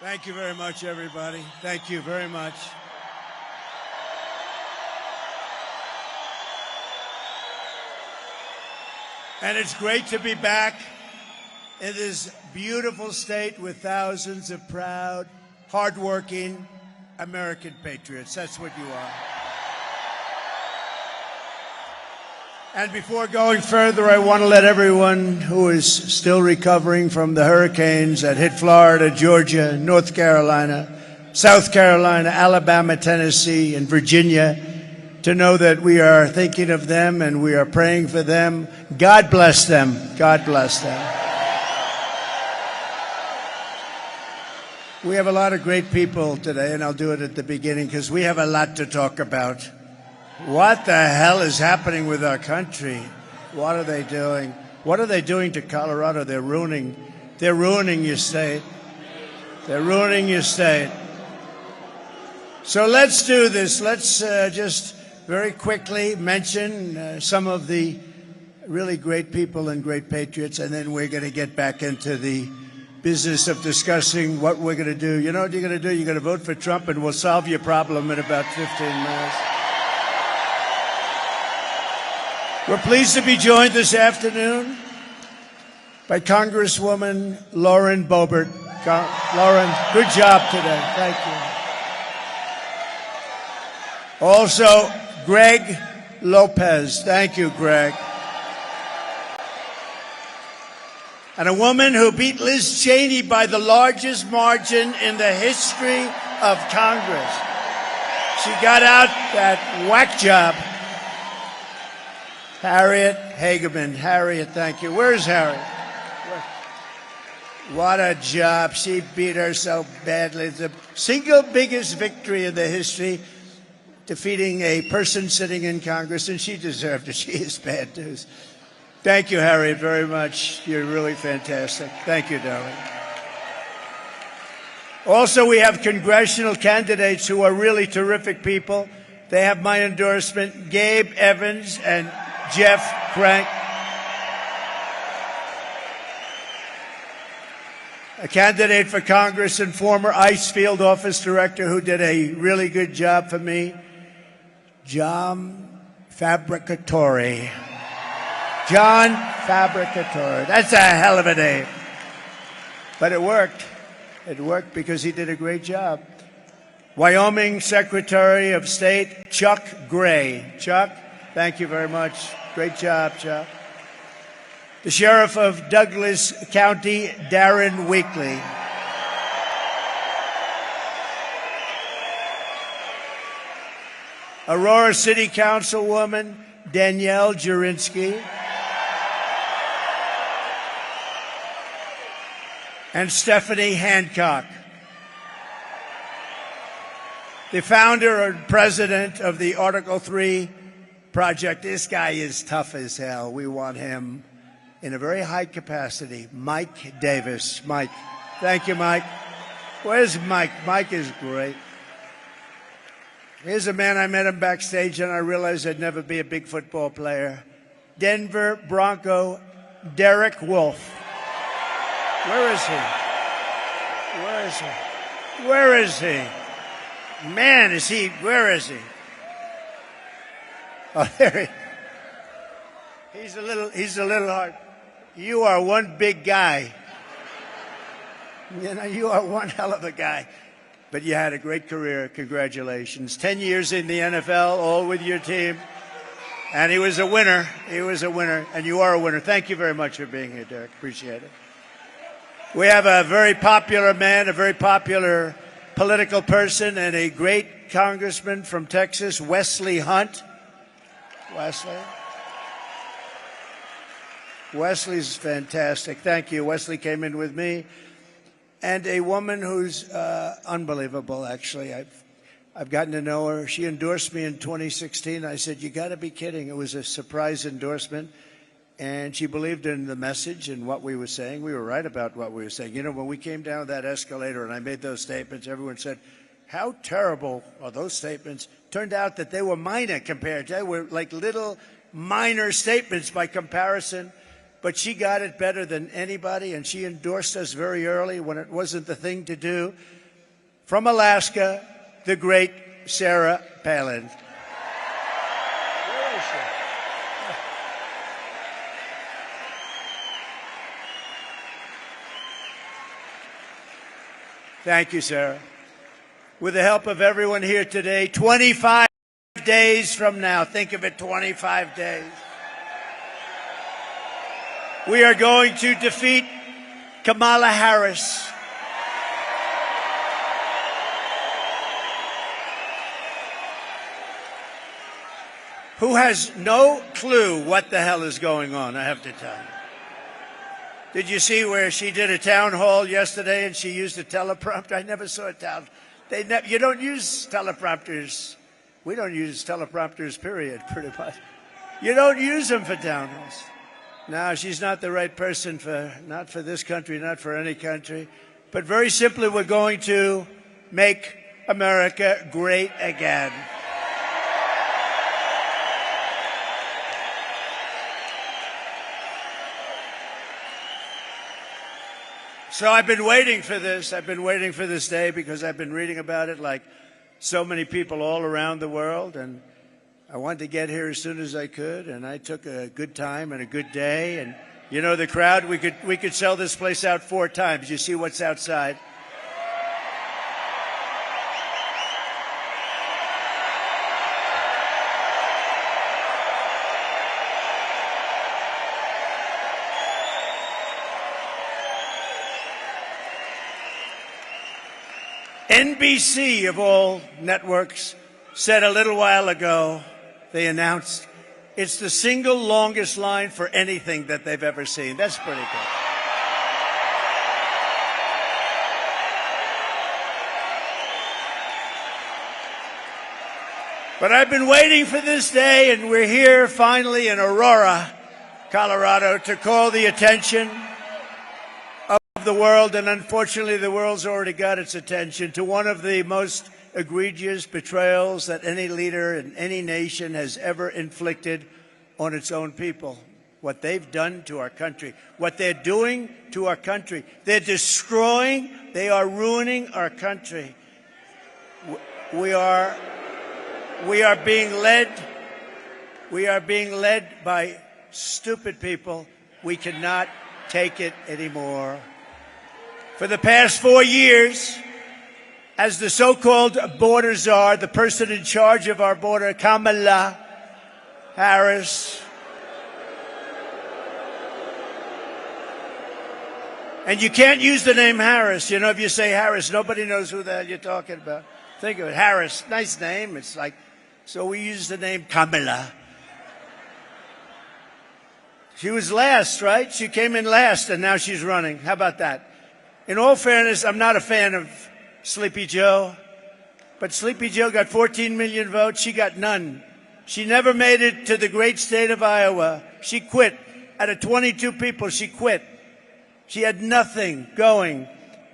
Thank you very much, everybody. Thank you very much. And it's great to be back in this beautiful state with thousands of proud, hardworking American patriots. That's what you are. And before going further, I want to let everyone who is still recovering from the hurricanes that hit Florida, Georgia, North Carolina, South Carolina, Alabama, Tennessee, and Virginia to know that we are thinking of them and we are praying for them. God bless them. God bless them. We have a lot of great people today, and I'll do it at the beginning because we have a lot to talk about. What the hell is happening with our country? What are they doing? What are they doing to Colorado? They're ruining your state. They're ruining your state. So let's do this. Let's just very quickly mention some of the really great people and great patriots, and then we're going to get back into the business of discussing what we're going to do. You know what you're going to do? You're going to vote for Trump, and we'll solve your problem in about 15 minutes. We're pleased to be joined this afternoon by Congresswoman Lauren Boebert. Lauren, good job today. Thank you. Also, Greg Lopez. Thank you, Greg. And a woman who beat Liz Cheney by the largest margin in the history of Congress. She got out that whack job. Harriet Hageman. Harriet, thank you. Where's Harriet? What a job. She beat her so badly. It's the single biggest victory in the history, defeating a person sitting in Congress, and she deserved it. She is bad news. Thank you, Harriet, very much. You're really fantastic. Thank you, darling. Also, we have congressional candidates who are really terrific people. They have my endorsement, Gabe Evans and Jeff Crank. A candidate for Congress and former ICE field office director who did a really good job for me, John Fabricatore. John Fabricatore. That's a hell of a name. But it worked. It worked because he did a great job. Wyoming Secretary of State Chuck Gray. Chuck, thank you very much. Great job, Chuck. The Sheriff of Douglas County, Darren Weakley. Aurora City Councilwoman Danielle Jurinsky. And Stephanie Hancock. The founder and president of the Article 3 project. This guy is tough as hell. We want him in a very high capacity. Mike Davis. Mike. Thank you, Mike. Where's Mike? Mike is great. Here's a man, I met him backstage and I realized I'd never be a big football player. Denver Bronco Derek Wolfe. Where is he? Where is he? Where is he? Man, is he, where is he? Oh, there he. He's a little hard. You are one big guy. You know, you are one hell of a guy. But you had a great career. Congratulations. 10 years in the NFL, all with your team. And he was a winner. He was a winner. And you are a winner. Thank you very much for being here, Derek. Appreciate it. We have a very popular man, a very popular political person, and a great congressman from Texas, Wesley Hunt. Wesley? Wesley's fantastic. Thank you. Wesley came in with me. And a woman who's unbelievable, actually. I've gotten to know her. She endorsed me in 2016. I said, you got to be kidding. It was a surprise endorsement. And she believed in the message and what we were saying. We were right about what we were saying. You know, when we came down that escalator and I made those statements, everyone said, how terrible are those statements? Turned out that they were minor compared. They were like little minor statements by comparison. but she got it better than anybody, and she endorsed us very early when it wasn't the thing to do. From Alaska, the great Sarah Palin. Where is she? Thank you, Sarah. With the help of everyone here today, 25 days from now, think of it, 25 days, we are going to defeat Kamala Harris. Who has no clue what the hell is going on, I have to tell you. Did you see where she did a town hall yesterday and she used a teleprompter? I never saw a town. You don't use teleprompters. We don't use teleprompters, period, pretty much. You don't use them for town halls. No, she's not the right person not for this country, not for any country. But very simply, we're going to make America great again. So I've been waiting for this. I've been waiting for this day because I've been reading about it like so many people all around the world. And I wanted to get here as soon as I could. And I took a good time and a good day. And, you know, the crowd, we could sell this place out 4 times. You see what's outside. NBC, of all networks, said a little while ago, they announced, it's the single longest line for anything that they've ever seen. That's pretty good. But I've been waiting for this day, and we're here finally in Aurora, Colorado, to call the attention the world, and unfortunately the world's already got its attention, to one of the most egregious betrayals that any leader in any nation has ever inflicted on its own people. What they've done to our country, what they're doing to our country. They're destroying, they are ruining our country. We are being led by stupid people. We cannot take it anymore. For the past 4 years, as the so-called border czar, the person in charge of our border, Kamala Harris, and you can't use the name Harris. You know, if you say Harris, nobody knows who the hell you're talking about. Think of it, Harris, nice name. It's like, so we use the name Kamala. She was last, right? She came in last, and now she's running. How about that? In all fairness, I'm not a fan of Sleepy Joe, but Sleepy Joe got 14 million votes. She got none. She never made it to the great state of Iowa. She quit. Out of 22 people, she quit. She had nothing going.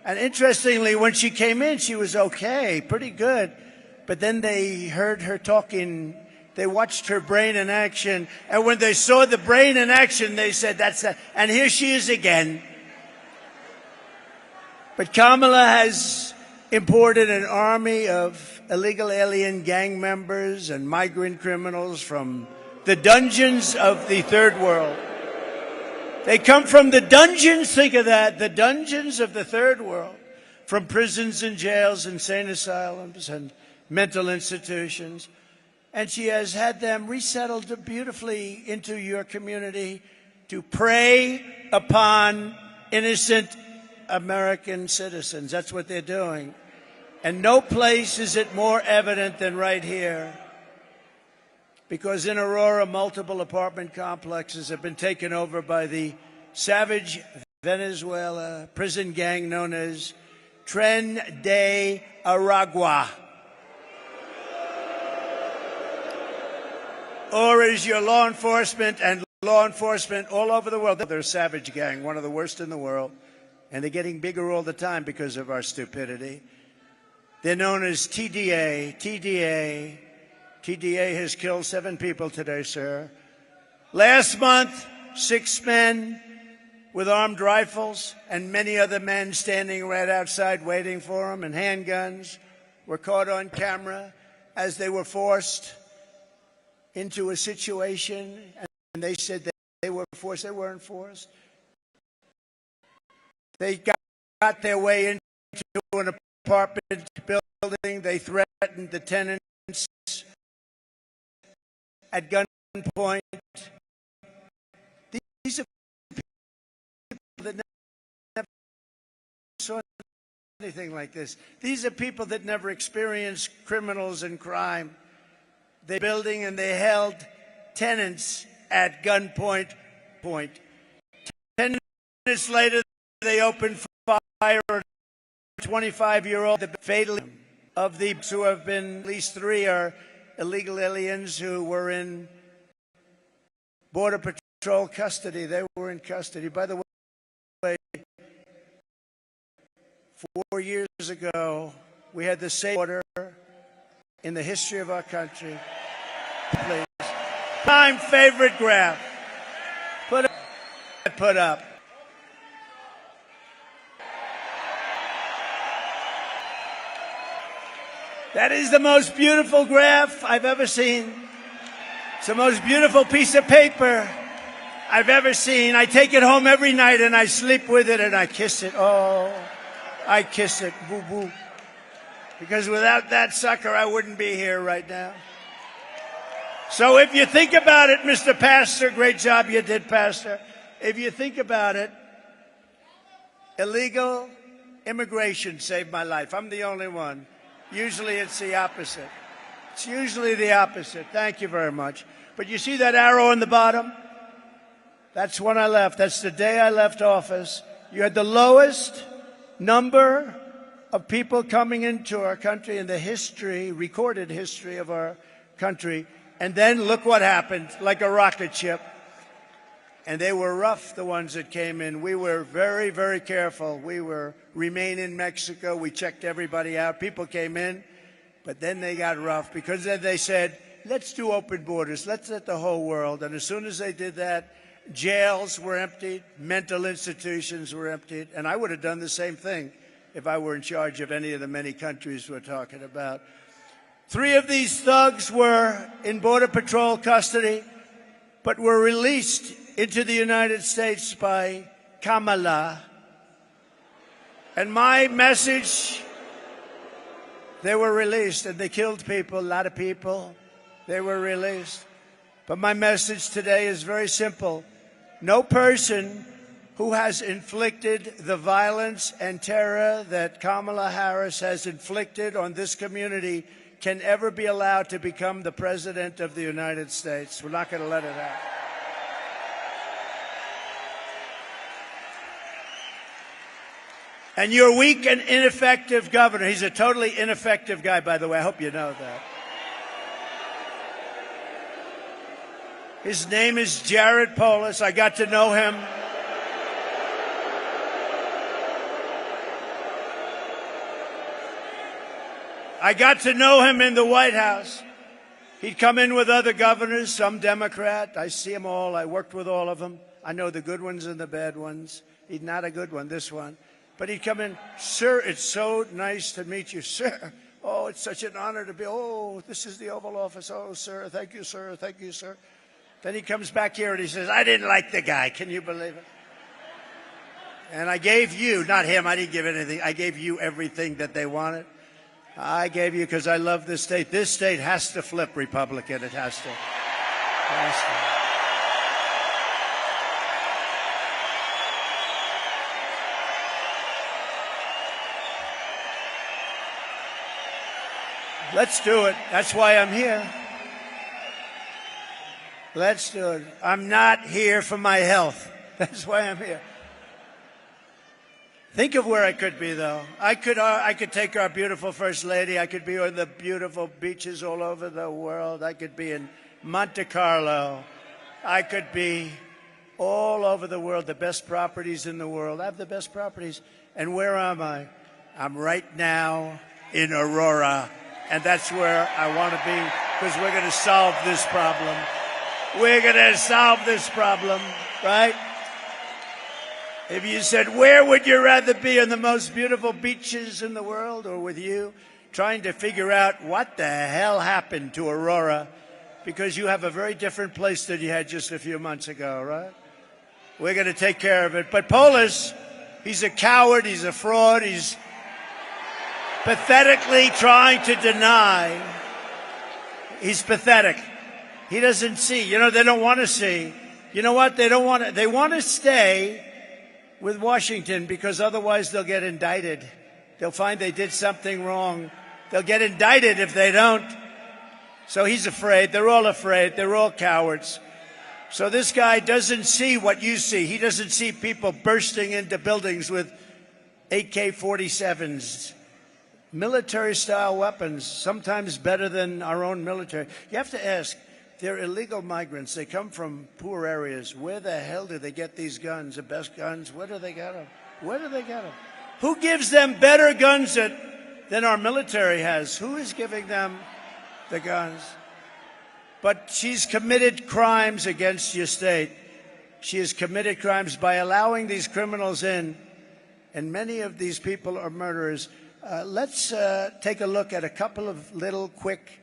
And interestingly, when she came in, she was okay, pretty good. But then they heard her talking. They watched her brain in action. And when they saw the brain in action, they said, that's that. And here she is again. But Kamala has imported an army of illegal alien gang members and migrant criminals from the dungeons of the third world. They come from the dungeons, think of that, the dungeons of the third world, from prisons and jails, insane asylums, and mental institutions. And she has had them resettled beautifully into your community to prey upon innocent American citizens. That's what they're doing. And no place is it more evident than right here. Because in Aurora, multiple apartment complexes have been taken over by the savage Venezuela prison gang known as Tren de Aragua. Or is your law enforcement all over the world. They're a savage gang, one of the worst in the world. And they're getting bigger all the time because of our stupidity. They're known as TDA. TDA has killed 7 people today, sir. Last month, 6 men with armed rifles and many other men standing right outside waiting for them, and handguns were caught on camera as they were forced into a situation, and they said they were forced. They weren't forced. They got their way into an apartment building. They threatened the tenants at gunpoint. These are people that never saw anything like this. These are people that never experienced criminals and crime. They building and they held tenants at gunpoint. 10 minutes later, they opened fire on a 25-year-old fatally. Of the who have been, at least 3 are illegal aliens who were in Border Patrol custody. They were in custody. By the way, 4 years ago, we had the same order in the history of our country. Please. My favorite graph. Put up. That is the most beautiful graph I've ever seen. It's the most beautiful piece of paper I've ever seen. I take it home every night and I sleep with it and I kiss it. Oh, I kiss it. Boo boo. Because without that sucker, I wouldn't be here right now. So if you think about it, Mr. Pastor, great job you did, Pastor. If you think about it, illegal immigration saved my life. I'm the only one. Usually it's the opposite. It's usually the opposite. Thank you very much. But you see that arrow in the bottom? That's when I left. That's the day I left office. You had the lowest number of people coming into our country in the history, recorded history of our country. And then look what happened, like a rocket ship. And they were rough, the ones that came in. We were very, very careful. We were remain in Mexico. We checked everybody out. People came in, but then they got rough because then they said, let's do open borders. Let's let the whole world. And as soon as they did that, jails were emptied, mental institutions were emptied. And I would have done the same thing if I were in charge of any of the many countries we're talking about. 3 of these thugs were in Border Patrol custody, but were released into the United States by Kamala. And my message, they were released, and they killed people, a lot of people. They were released. But my message today is very simple. No person who has inflicted the violence and terror that Kamala Harris has inflicted on this community can ever be allowed to become the President of the United States. We're not going to let it happen. And your weak and ineffective governor, he's a totally ineffective guy, by the way. I hope you know that. His name is Jared Polis. I got to know him. I got to know him in the White House. He'd come in with other governors, some Democrat. I see them all. I worked with all of them. I know the good ones and the bad ones. He's not a good one, this one. But he'd come in, sir, it's so nice to meet you, sir. Oh, it's such an honor to be, oh, this is the Oval Office. Oh, sir, thank you, sir, thank you, sir. Then he comes back here and he says, I didn't like the guy. Can you believe it? And I gave you, not him, I didn't give anything. I gave you everything that they wanted. I gave you because I love this state. This state has to flip Republican. It has to. It has to. Let's do it. That's why I'm here. Let's do it. I'm not here for my health. That's why I'm here. Think of where I could be, though. I could take our beautiful First Lady. I could be on the beautiful beaches all over the world. I could be in Monte Carlo. I could be all over the world, the best properties in the world. I have the best properties. And where am I? I'm right now in Aurora. And that's where I want to be because we're going to solve this problem. We're going to solve this problem. right? If you said, where would you rather be, on the most beautiful beaches in the world or with you, trying to figure out what the hell happened to Aurora, because you have a very different place than you had just a few months ago, right? We're going to take care of it. But Polis, he's a coward, he's a fraud, he's pathetically trying to deny. He's pathetic. He doesn't see. You know, they don't want to see. You know what? They want to stay with Washington because otherwise they'll get indicted. They'll find they did something wrong. They'll get indicted if they don't. So he's afraid. They're all afraid. They're all cowards. So this guy doesn't see what you see. He doesn't see people bursting into buildings with AK-47s, military-style weapons, sometimes better than our own military. You have to ask, they're illegal migrants. They come from poor areas. Where the hell do they get these guns, the best guns? Where do they get them? Where do they get them? Who gives them better guns than our military has? Who is giving them the guns? But she's committed crimes against your state. She has committed crimes by allowing these criminals in, and many of these people are murderers. Let's take a look at a couple of little quick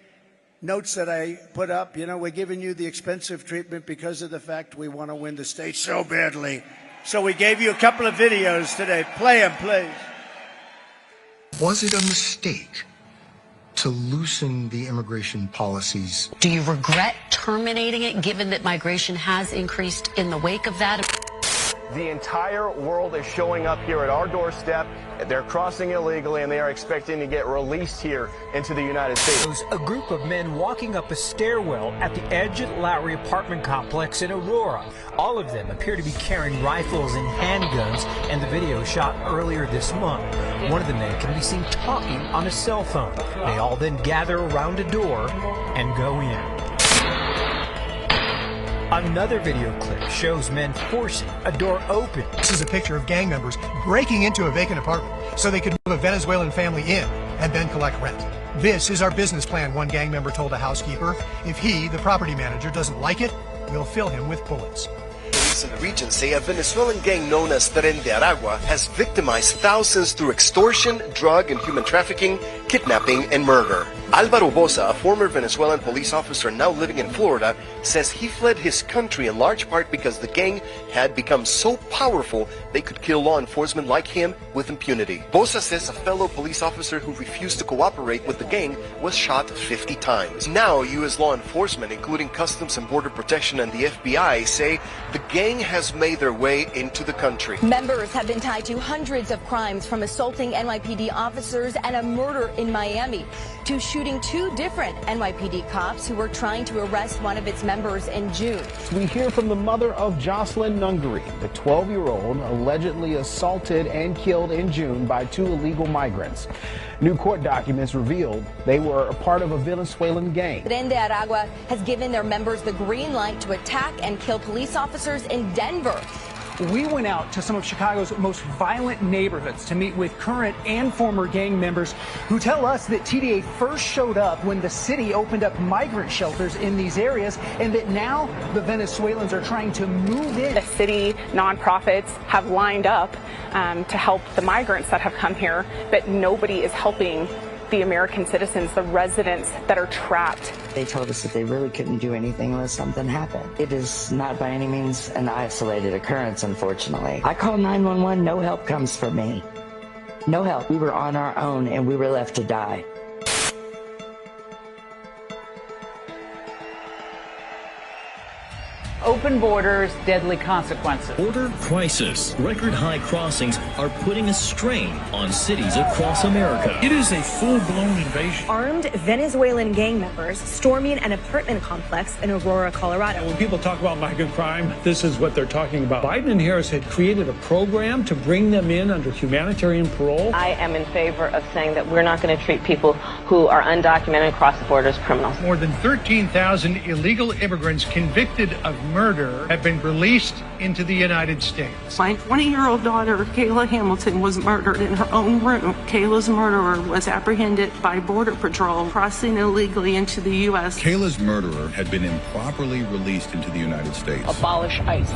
notes that I put up. You know, we're giving you the expensive treatment because of the fact we want to win the state so badly. So we gave you a couple of videos today. Play them, please. Was it a mistake to loosen the immigration policies? Do you regret terminating it, given that migration has increased in the wake of that? The entire world is showing up here at our doorstep. They're crossing illegally, and they are expecting to get released here into the United States. A group of men walking up a stairwell at the Edge Lowry apartment complex in Aurora. All of them appear to be carrying rifles and handguns, and the video shot earlier this month. One of the men can be seen talking on a cell phone. They all then gather around a door and go in. Another video clip shows men forcing a door open. This is a picture of gang members breaking into a vacant apartment so they could move a Venezuelan family in and then collect rent. This is our business plan, one gang member told a housekeeper. If he, the property manager, doesn't like it, we'll fill him with bullets. Police in the region say a Venezuelan gang known as Tren de Aragua has victimized thousands through extortion, drug and human trafficking, kidnapping, and murder. Alvaro Boza, a former Venezuelan police officer now living in Florida, says he fled his country in large part because the gang had become so powerful they could kill law enforcement like him with impunity. Boza says a fellow police officer who refused to cooperate with the gang was shot 50 times. Now, U.S. law enforcement, including Customs and Border Protection and the FBI, say the gang has made their way into the country. Members have been tied to hundreds of crimes, from assaulting NYPD officers and a murder in Miami to shooting two different NYPD cops who were trying to arrest one of its members in June. We hear from the mother of Jocelyn Nungary, the 12-year-old allegedly assaulted and killed in June by two illegal migrants. New court documents revealed they were a part of a Venezuelan gang. Tren de Aragua has given their members the green light to attack and kill police officers in Denver. We went out to some of Chicago's most violent neighborhoods to meet with current and former gang members who tell us that TDA first showed up when the city opened up migrant shelters in these areas, and that now the Venezuelans are trying to move in. The city nonprofits have lined up to help the migrants that have come here, but nobody is helping the American citizens, the residents that are trapped. They told us that they really couldn't do anything unless something happened. It is not by any means an isolated occurrence, unfortunately. I called 911, no help comes from me. No help. We were on our own and we were left to die. Open borders, deadly consequences. Border crisis. Record high crossings are putting a strain on cities across America. It is a full-blown invasion. Armed Venezuelan gang members storming an apartment complex in Aurora, Colorado. When people talk about migrant crime, this is what they're talking about. Biden and Harris had created a program to bring them in under humanitarian parole. I am in favor of saying that we're not going to treat people who are undocumented across the border as criminals. More than 13,000 illegal immigrants convicted of murder have been released into the United States. My 20-year-old daughter, Kayla Hamilton, was murdered in her own room. Kayla's murderer was apprehended by Border Patrol crossing illegally into the U.S. Kayla's murderer had been improperly released into the United States. Abolish ICE.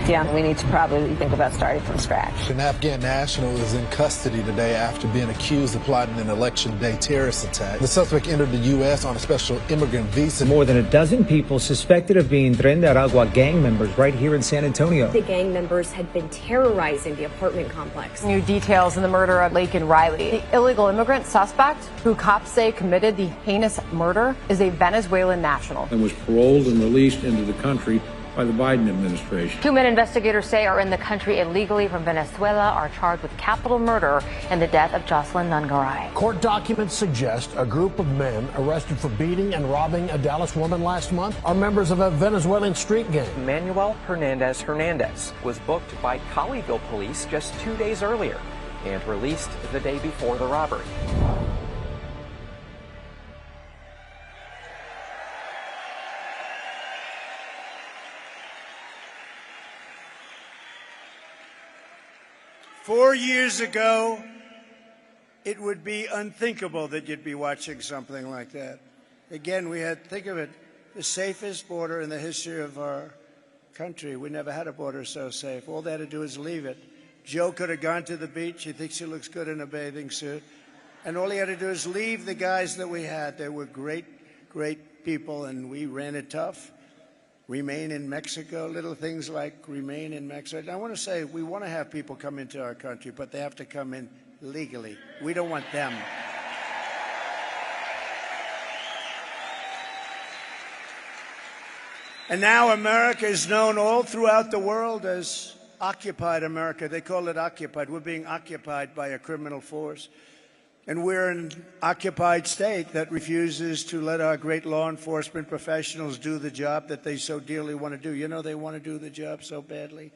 Yeah, we need to probably think about starting from scratch. An Afghan national is in custody today after being accused of plotting an election day terrorist attack. The suspect entered the U.S. on a special immigrant visa. More than a dozen people suspected of being Tren de Aragua gang members right here in San Antonio. The gang members had been terrorizing the apartment complex. New details in the murder of Laken Riley. The illegal immigrant suspect, who cops say committed the heinous murder, is a Venezuelan national. And was paroled and released into the country by the Biden administration. 2 men investigators say are in the country illegally from Venezuela are charged with capital murder in the death of Jocelyn Nungaray. Court documents suggest a group of men arrested for beating and robbing a Dallas woman last month are members of a Venezuelan street gang. Manuel Hernandez was booked by Colleyville police just 2 days earlier and released the day before the robbery. Four years ago, it would be unthinkable that you'd be watching something like that. Again, we had, think of it, the safest border in the history of our country. We never had a border so safe. All they had to do is leave it. Joe could have gone to the beach. He thinks he looks good in a bathing suit. And all he had to do is leave the guys that we had. They were great, great people, and we ran it tough. Remain in Mexico, little things like remain in Mexico. And I want to say we want to have people come into our country, but they have to come in legally. We don't want them. And now America is known all throughout the world as occupied America. They call it occupied. We're being occupied by a criminal force. And we're an occupied state that refuses to let our great law enforcement professionals do the job that they so dearly want to do. You know, they want to do the job so badly,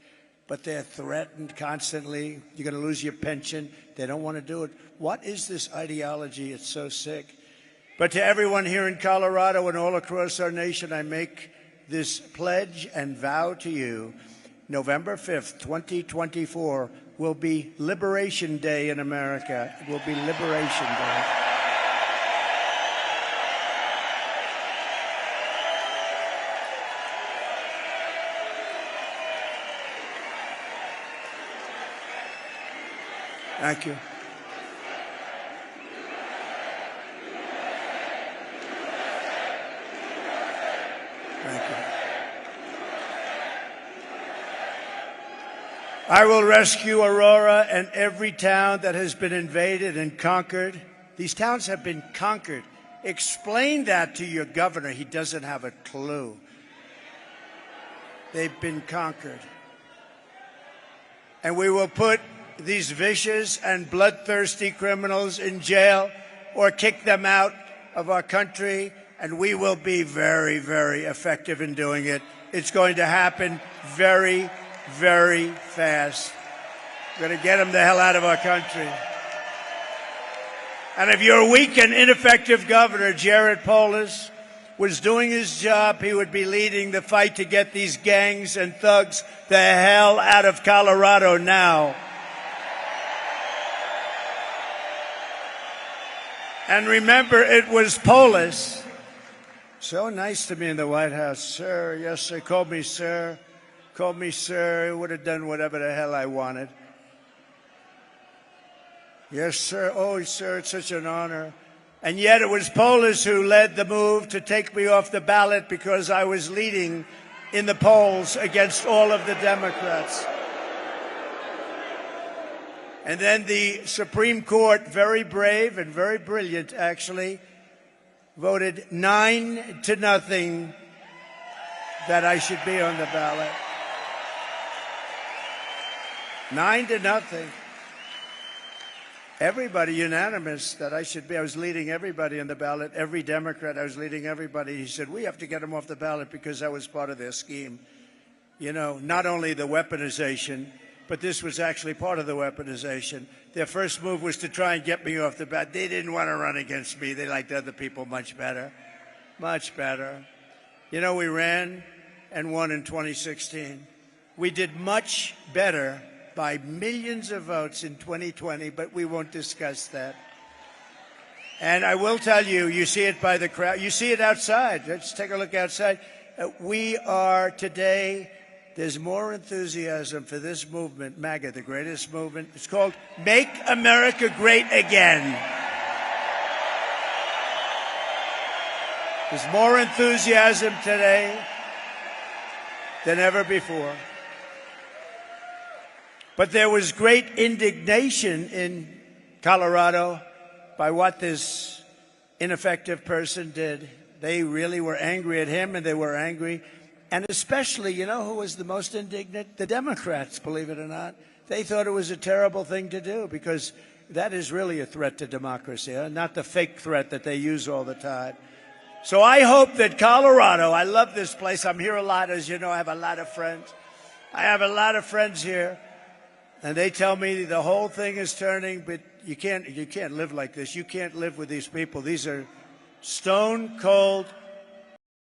but they're threatened constantly. You're going to lose your pension. They don't want to do it. What is this ideology? It's so sick. But to everyone here in Colorado and all across our nation, I make this pledge and vow to you. November 5th, 2024, will be Liberation Day in America. It will be Liberation Day. Thank you. Thank you. I will rescue Aurora and every town that has been invaded and conquered. These towns have been conquered. Explain that to your governor. He doesn't have a clue. They've been conquered. And we will put these vicious and bloodthirsty criminals in jail or kick them out of our country, and we will be very, very effective in doing it. It's going to happen very, very fast. We're going to get them the hell out of our country. And if you're a weak and ineffective governor, Jared Polis, was doing his job, he would be leading the fight to get these gangs and thugs the hell out of Colorado now. And remember, it was Polis. So nice to me in the White House. Sir, yes, sir. Called me sir. Called me sir. Would have done whatever the hell I wanted. Yes, sir. Oh, sir, it's such an honor. And yet it was Polis who led the move to take me off the ballot because I was leading in the polls against all of the Democrats. And then the Supreme Court, very brave and very brilliant, actually, voted 9-0 that I should be on the ballot. 9-0. Everybody unanimous that I should be. I was leading everybody on the ballot. Every Democrat, I was leading everybody. He said, we have to get him off the ballot because that was part of their scheme. You know, not only the weaponization, but this was actually part of the weaponization. Their first move was to try and get me off the ballot. They didn't want to run against me. They liked other people much better. Much better. You know, we ran and won in 2016. We did much better by millions of votes in 2020, but we won't discuss that. And I will tell you, you see it by the crowd. You see it outside. Let's take a look outside. We are today, there's more enthusiasm for this movement, MAGA, the greatest movement. It's called Make America Great Again. There's more enthusiasm today than ever before. But there was great indignation in Colorado by what this ineffective person did. They really were angry at him, and they were angry. And especially, you know who was the most indignant? The Democrats, believe it or not. They thought it was a terrible thing to do because that is really a threat to democracy, not the fake threat that they use all the time. So I hope that Colorado, I love this place. I'm here a lot, as you know. I have a lot of friends. I have a lot of friends here. And they tell me the whole thing is turning, but you can't live like this. You can't live with these people. These are stone cold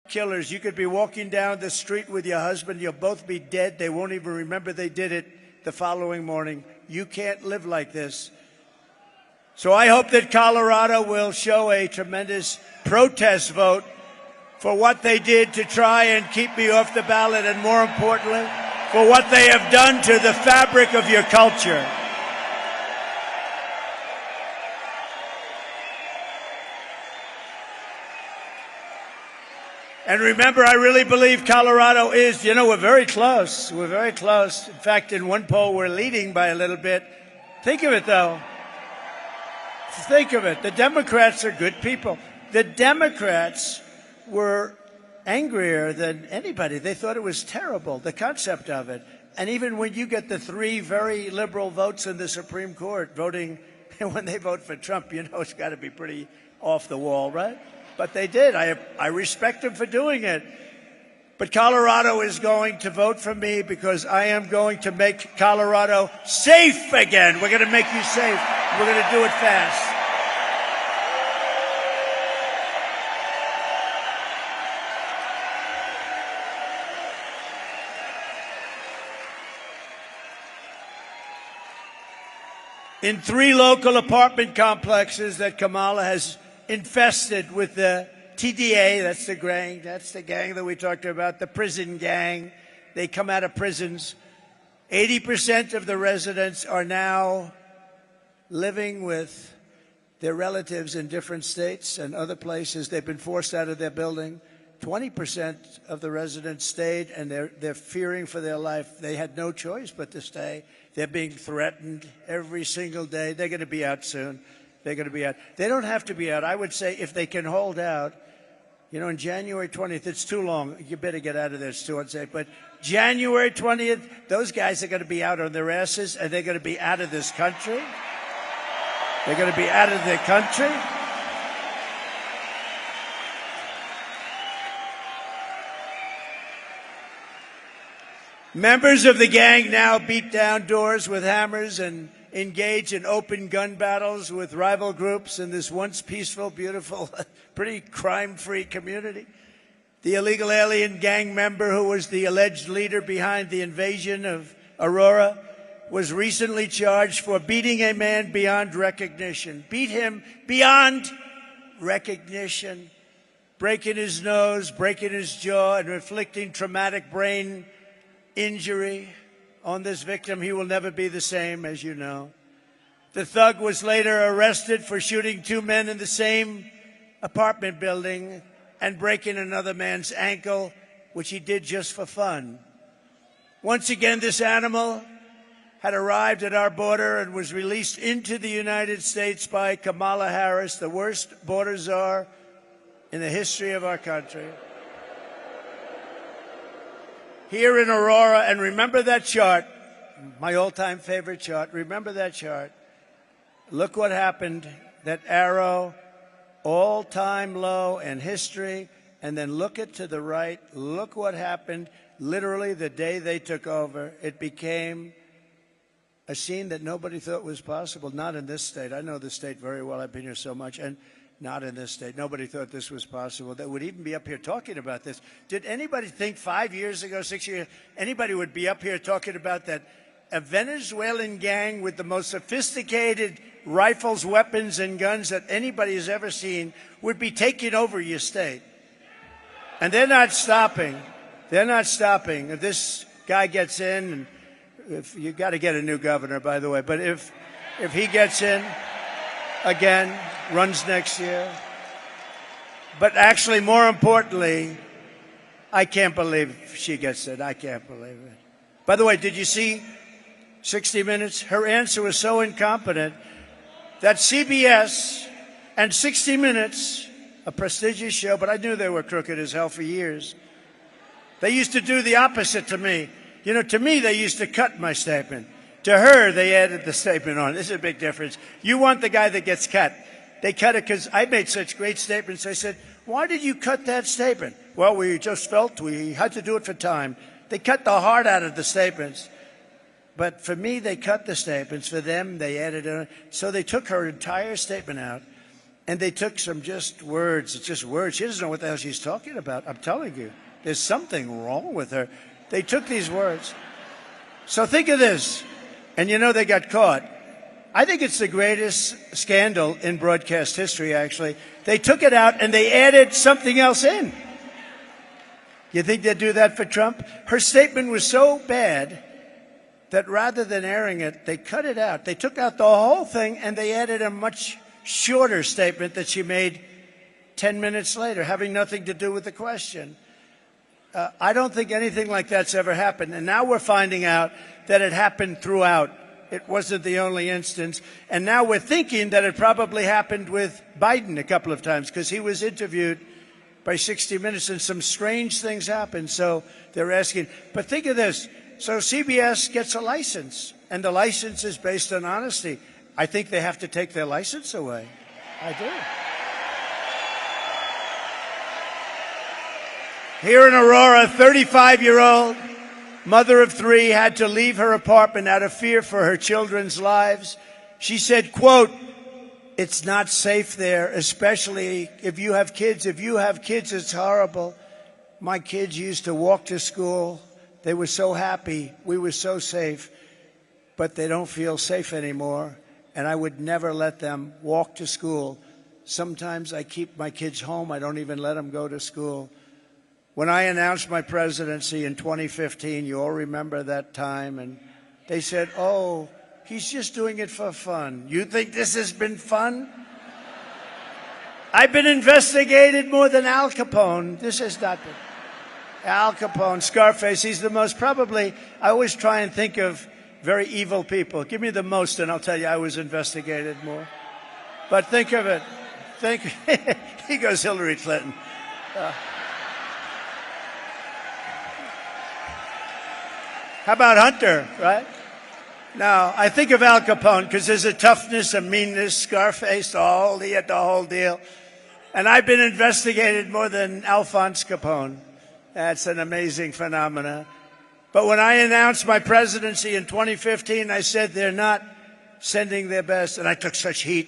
killers. You could be walking down the street with your husband. You'll both be dead. They won't even remember they did it the following morning. You can't live like this. So I hope that Colorado will show a tremendous protest vote for what they did to try and keep me off the ballot, and more importantly, for what they have done to the fabric of your culture. And remember, I really believe Colorado is, you know, we're very close. We're very close. In fact, in one poll, we're leading by a little bit. Think of it, though. Think of it. The Democrats are good people. The Democrats were angrier than anybody. They thought it was terrible, the concept of it. And even when you get the 3 very liberal votes in the Supreme Court voting, when they vote for Trump, you know it's got to be pretty off the wall, right? But they did. I respect them for doing it. But Colorado is going to vote for me because I am going to make Colorado safe again. We're going to make you safe. We're going to do it fast. In 3 local apartment complexes that Kamala has infested with the TDA, that's the gang that we talked about, the prison gang. They come out of prisons. 80% of the residents are now living with their relatives in different states and other places. They've been forced out of their building. 20% of the residents stayed, and they're fearing for their life. They had no choice but to stay. They're being threatened every single day. They're going to be out soon. They're going to be out. They don't have to be out. I would say if they can hold out, you know, on January 20th, it's too long. You better get out of there. It's too unsafe. But January 20th, those guys are going to be out on their asses, and they're going to be out of this country. They're going to be out of their country. Members of the gang now beat down doors with hammers and engage in open gun battles with rival groups in this once peaceful, beautiful, pretty crime-free community. The illegal alien gang member who was the alleged leader behind the invasion of Aurora was recently charged for beating a man beyond recognition. Beat him beyond recognition, breaking his nose, breaking his jaw, and inflicting traumatic brain injury on this victim. He will never be the same, as you know. The thug was later arrested for shooting 2 men in the same apartment building and breaking another man's ankle, which he did just for fun. Once again, this animal had arrived at our border and was released into the United States by Kamala Harris, the worst border czar in the history of our country. Here in Aurora, and remember that chart, my all-time favorite chart. Remember that chart. Look what happened, that arrow, all-time low in history, and then look it to the right. Look what happened literally the day they took over. It became a scene that nobody thought was possible, not in this state. I know this state very well. I've been here so much. And Not in this state. Nobody thought this was possible. That would even be up here talking about this. Did anybody think 5 years ago, 6 years, anybody would be up here talking about that a Venezuelan gang with the most sophisticated rifles, weapons, and guns that anybody has ever seen would be taking over your state? And they're not stopping. They're not stopping. If this guy gets in, and if you got to get a new governor, by the way, but if he gets in again, runs next year. But actually, more importantly, I can't believe she gets it. I can't believe it. By the way, did you see 60 Minutes? Her answer was so incompetent that CBS and 60 Minutes, a prestigious show, but I knew they were crooked as hell for years. They used to do the opposite to me. You know, to me, they used to cut my statement. To her, they added the statement on. This is a big difference. You want the guy that gets cut. They cut it because I made such great statements. I said, why did you cut that statement? Well, we just felt we had to do it for time. They cut the heart out of the statements. But for me, they cut the statements. For them, they added it. So they took her entire statement out, and they took some just words. It's just words. She doesn't know what the hell she's talking about. I'm telling you. There's something wrong with her. They took these words. So think of this. And you know they got caught. I think it's the greatest scandal in broadcast history, actually. They took it out and they added something else in. You think they'd do that for Trump? Her statement was so bad that rather than airing it, they cut it out. They took out the whole thing and they added a much shorter statement that she made 10 minutes later, having nothing to do with the question. I don't think anything like that's ever happened. And now we're finding out that it happened throughout. It wasn't the only instance. And now we're thinking that it probably happened with Biden a couple of times because he was interviewed by 60 Minutes and some strange things happened. So they're asking. But think of this. So CBS gets a license, and the license is based on honesty. I think they have to take their license away. I do. Here in Aurora, a 35-year-old mother of three had to leave her apartment out of fear for her children's lives. She said, quote, "It's not safe there, especially if you have kids. If you have kids, it's horrible. My kids used to walk to school. They were so happy. We were so safe. But they don't feel safe anymore. And I would never let them walk to school. Sometimes I keep my kids home. I don't even let them go to school." When I announced my presidency in 2015, you all remember that time, and they said, oh, he's just doing it for fun. You think this has been fun? I've been investigated more than Al Capone. This has not been. Al Capone, Scarface, he's the most probably, I always try and think of very evil people. Give me the most and I'll tell you I was investigated more. But think of it. He goes Hillary Clinton. How about Hunter, right? Now, I think of Al Capone because there's a toughness, a meanness, Scarface, he had the whole deal. And I've been investigated more than Alphonse Capone. That's an amazing phenomenon. But when I announced my presidency in 2015, I said they're not sending their best. And I took such heat.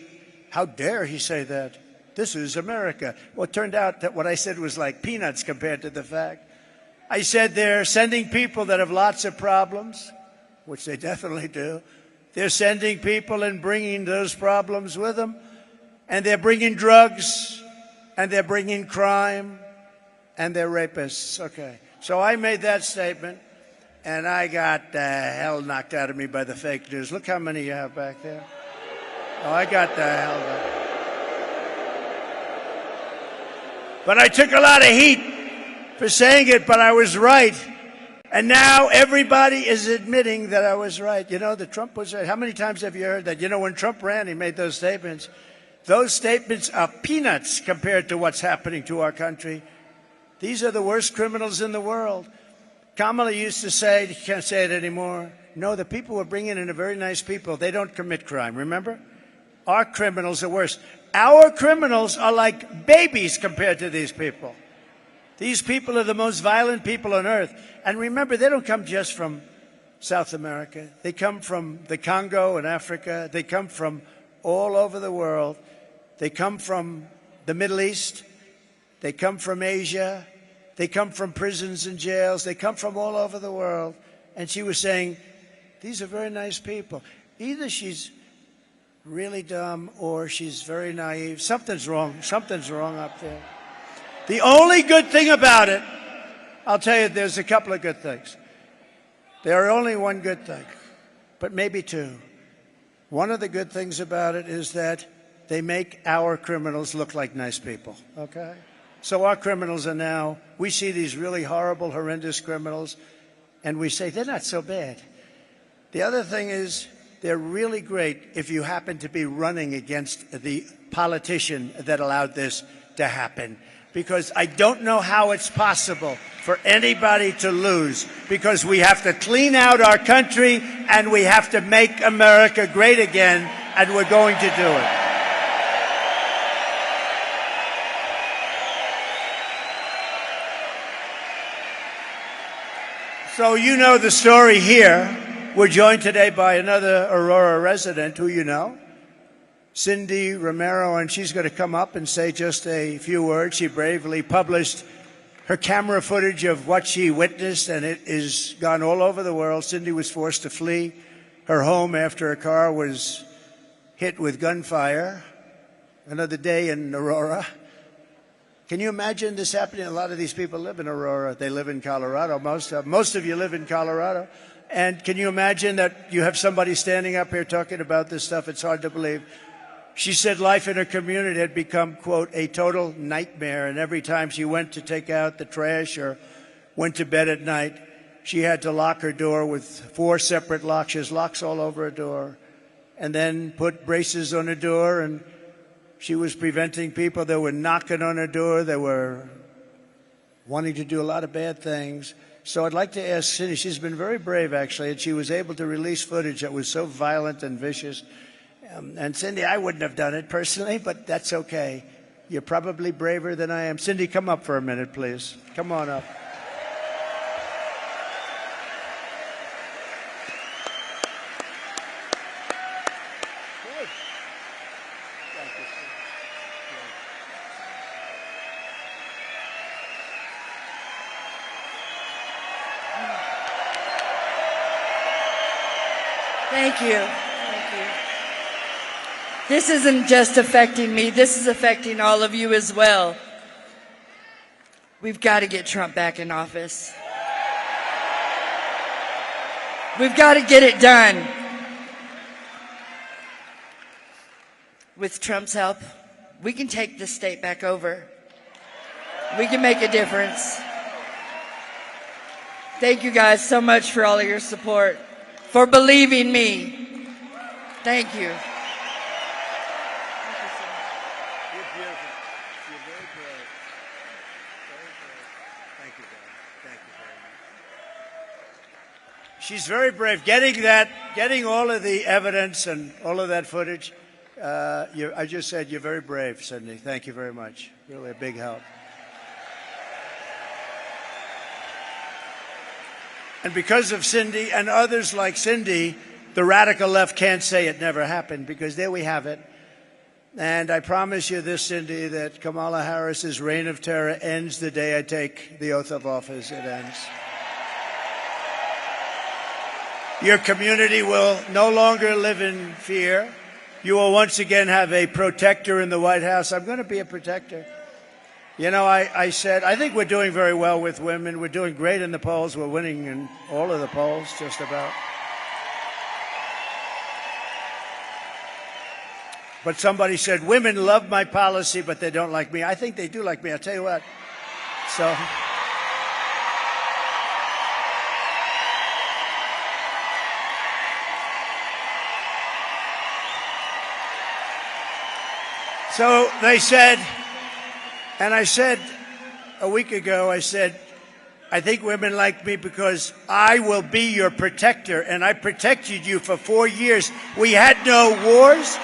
How dare he say that? This is America. Well, it turned out that what I said was like peanuts compared to the fact. I said they're sending people that have lots of problems, which they definitely do. They're sending people and bringing those problems with them. And they're bringing drugs, and they're bringing crime, and they're rapists. Okay. So I made that statement, and I got the hell knocked out of me by the fake news. Look how many you have back there. Oh, I got the hell back. But I took a lot of heat for saying it, but I was right. And now everybody is admitting that I was right. You know, that Trump was right. How many times have you heard that? You know, when Trump ran, he made those statements. Those statements are peanuts compared to what's happening to our country. These are the worst criminals in the world. Kamala used to say, you can't say it anymore, no, the people we're bringing in are very nice people. They don't commit crime, remember? Our criminals are worse. Our criminals are like babies compared to these people. These people are the most violent people on earth. And remember, they don't come just from South America. They come from the Congo and Africa. They come from all over the world. They come from the Middle East. They come from Asia. They come from prisons and jails. They come from all over the world. And she was saying, these are very nice people. Either she's really dumb or she's very naive. Something's wrong. Something's wrong up there. The only good thing about it, I'll tell you, there's a couple of good things. There are only one good thing, but maybe two. One of the good things about it is that they make our criminals look like nice people, okay? So our criminals are now, we see these really horrible, horrendous criminals, and we say, they're not so bad. The other thing is, they're really great if you happen to be running against the politician that allowed this to happen. Because I don't know how it's possible for anybody to lose, because we have to clean out our country and we have to make America great again, and we're going to do it. So you know the story here. We're joined today by another Aurora resident who you know, Cindy Romero, and she's going to come up and say just a few words. She bravely published her camera footage of what she witnessed, and it is gone all over the world. Cindy was forced to flee her home after her car was hit with gunfire. Another day in Aurora. Can you imagine this happening? A lot of these people live in Aurora. They live in Colorado. Most of you live in Colorado. And can you imagine that you have somebody standing up here talking about this stuff? It's hard to believe. She said life in her community had become, quote, a total nightmare. And every time she went to take out the trash or went to bed at night, she had to lock her door with 4 separate locks. She has locks all over her door. And then put braces on her door. And she was preventing people that were knocking on her door. They were wanting to do a lot of bad things. So I'd like to ask Cindy, she's been very brave, actually, and she was able to release footage that was so violent and vicious. And Cindy, I wouldn't have done it personally, but that's okay. You're probably braver than I am. Cindy, come up for a minute, please. Come on up. Thank you. Thank you. This isn't just affecting me. This is affecting all of you as well. We've got to get Trump back in office. We've got to get it done. With Trump's help, we can take this state back over. We can make a difference. Thank you guys so much for all of your support, for believing me. Thank you. She's very brave. Getting all of the evidence and all of that footage. I just said you're very brave, Cindy. Thank you very much. Really a big help. And because of Cindy and others like Cindy, the radical left can't say it never happened, because there we have it. And I promise you this, Cindy, that Kamala Harris's reign of terror ends the day I take the oath of office. It ends. Your community will no longer live in fear. You will once again have a protector in the White House. I'm going to be a protector. You know, I said, I think we're doing very well with women. We're doing great in the polls. We're winning in all of the polls, just about. But somebody said, women love my policy, but they don't like me. I think they do like me. I'll tell you what. So they said, and I said a week ago, I said, I think women like me because I will be your protector, and I protected you for 4 years. We had no wars.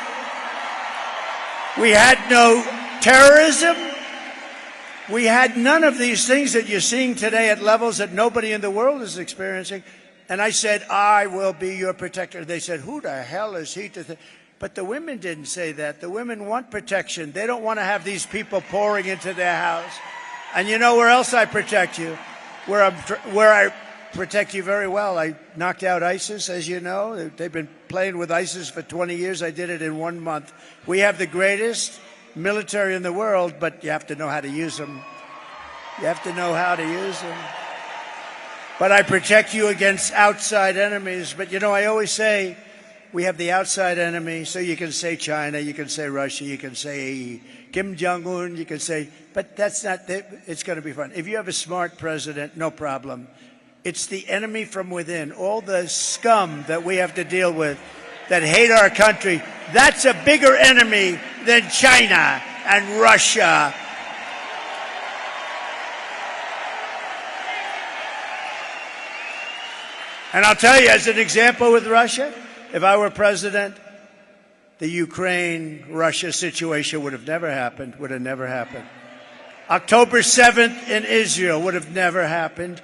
We had no terrorism. We had none of these things that you're seeing today at levels that nobody in the world is experiencing. And I said, I will be your protector. They said, who the hell is he to think? But the women didn't say that. The women want protection. They don't want to have these people pouring into their house. And you know where else I protect you? Where I protect you very well. I knocked out ISIS, as you know. They've been playing with ISIS for 20 years. I did it in 1 month. We have the greatest military in the world, but you have to know how to use them. You have to know how to use them. But I protect you against outside enemies. But, you know, I always say we have the outside enemy, so you can say China, you can say Russia, you can say Kim Jong-un, you can say, but that's not, it's going to be fun. If you have a smart president, no problem. It's the enemy from within, all the scum that we have to deal with that hate our country. That's a bigger enemy than China and Russia. And I'll tell you, as an example with Russia, if I were president, the Ukraine-Russia situation would have never happened, would have never happened. October 7th in Israel would have never happened.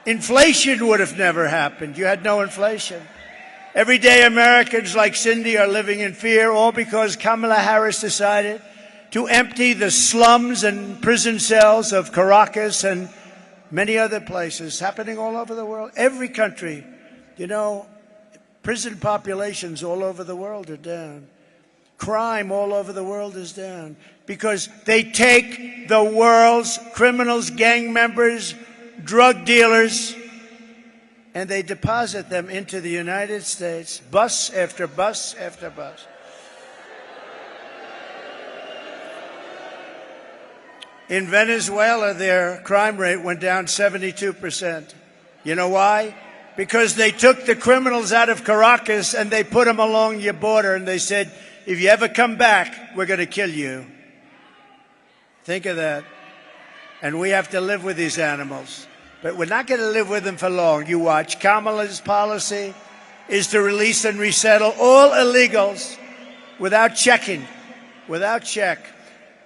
Inflation would have never happened. You had no inflation. Every day Americans like Cindy are living in fear, all because Kamala Harris decided to empty the slums and prison cells of Caracas and many other places, happening all over the world. Every country, you know, prison populations all over the world are down. Crime all over the world is down because they take the world's criminals, gang members, drug dealers, and they deposit them into the United States, bus after bus after bus. In Venezuela, their crime rate went down 72%. You know why? Because they took the criminals out of Caracas and they put them along your border and they said, if you ever come back, we're going to kill you. Think of that. And we have to live with these animals. But we're not going to live with them for long. You watch. Kamala's policy is to release and resettle all illegals without checking, without check.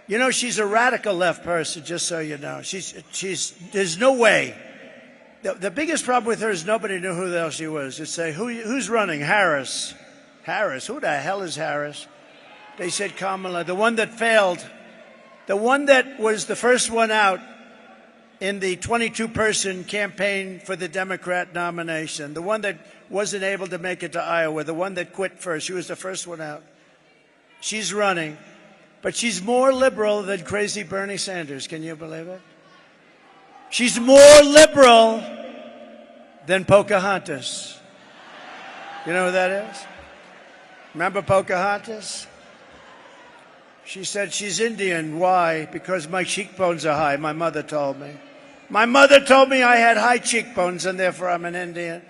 You know, she's a radical left person, just so you know. There's no way. The biggest problem with her is nobody knew who the hell she was. They'd say, who's running? Harris. Harris. Who the hell is Harris? They said Kamala, the one that failed, the one that was the first one out in the 22-person campaign for the Democrat nomination, the one that wasn't able to make it to Iowa, the one that quit first. She was the first one out. She's running. But she's more liberal than crazy Bernie Sanders. Can you believe it? She's more liberal than Pocahontas. You know who that is? Remember Pocahontas? She said she's Indian. Why? Because my cheekbones are high, my mother told me. My mother told me I had high cheekbones and therefore I'm an Indian.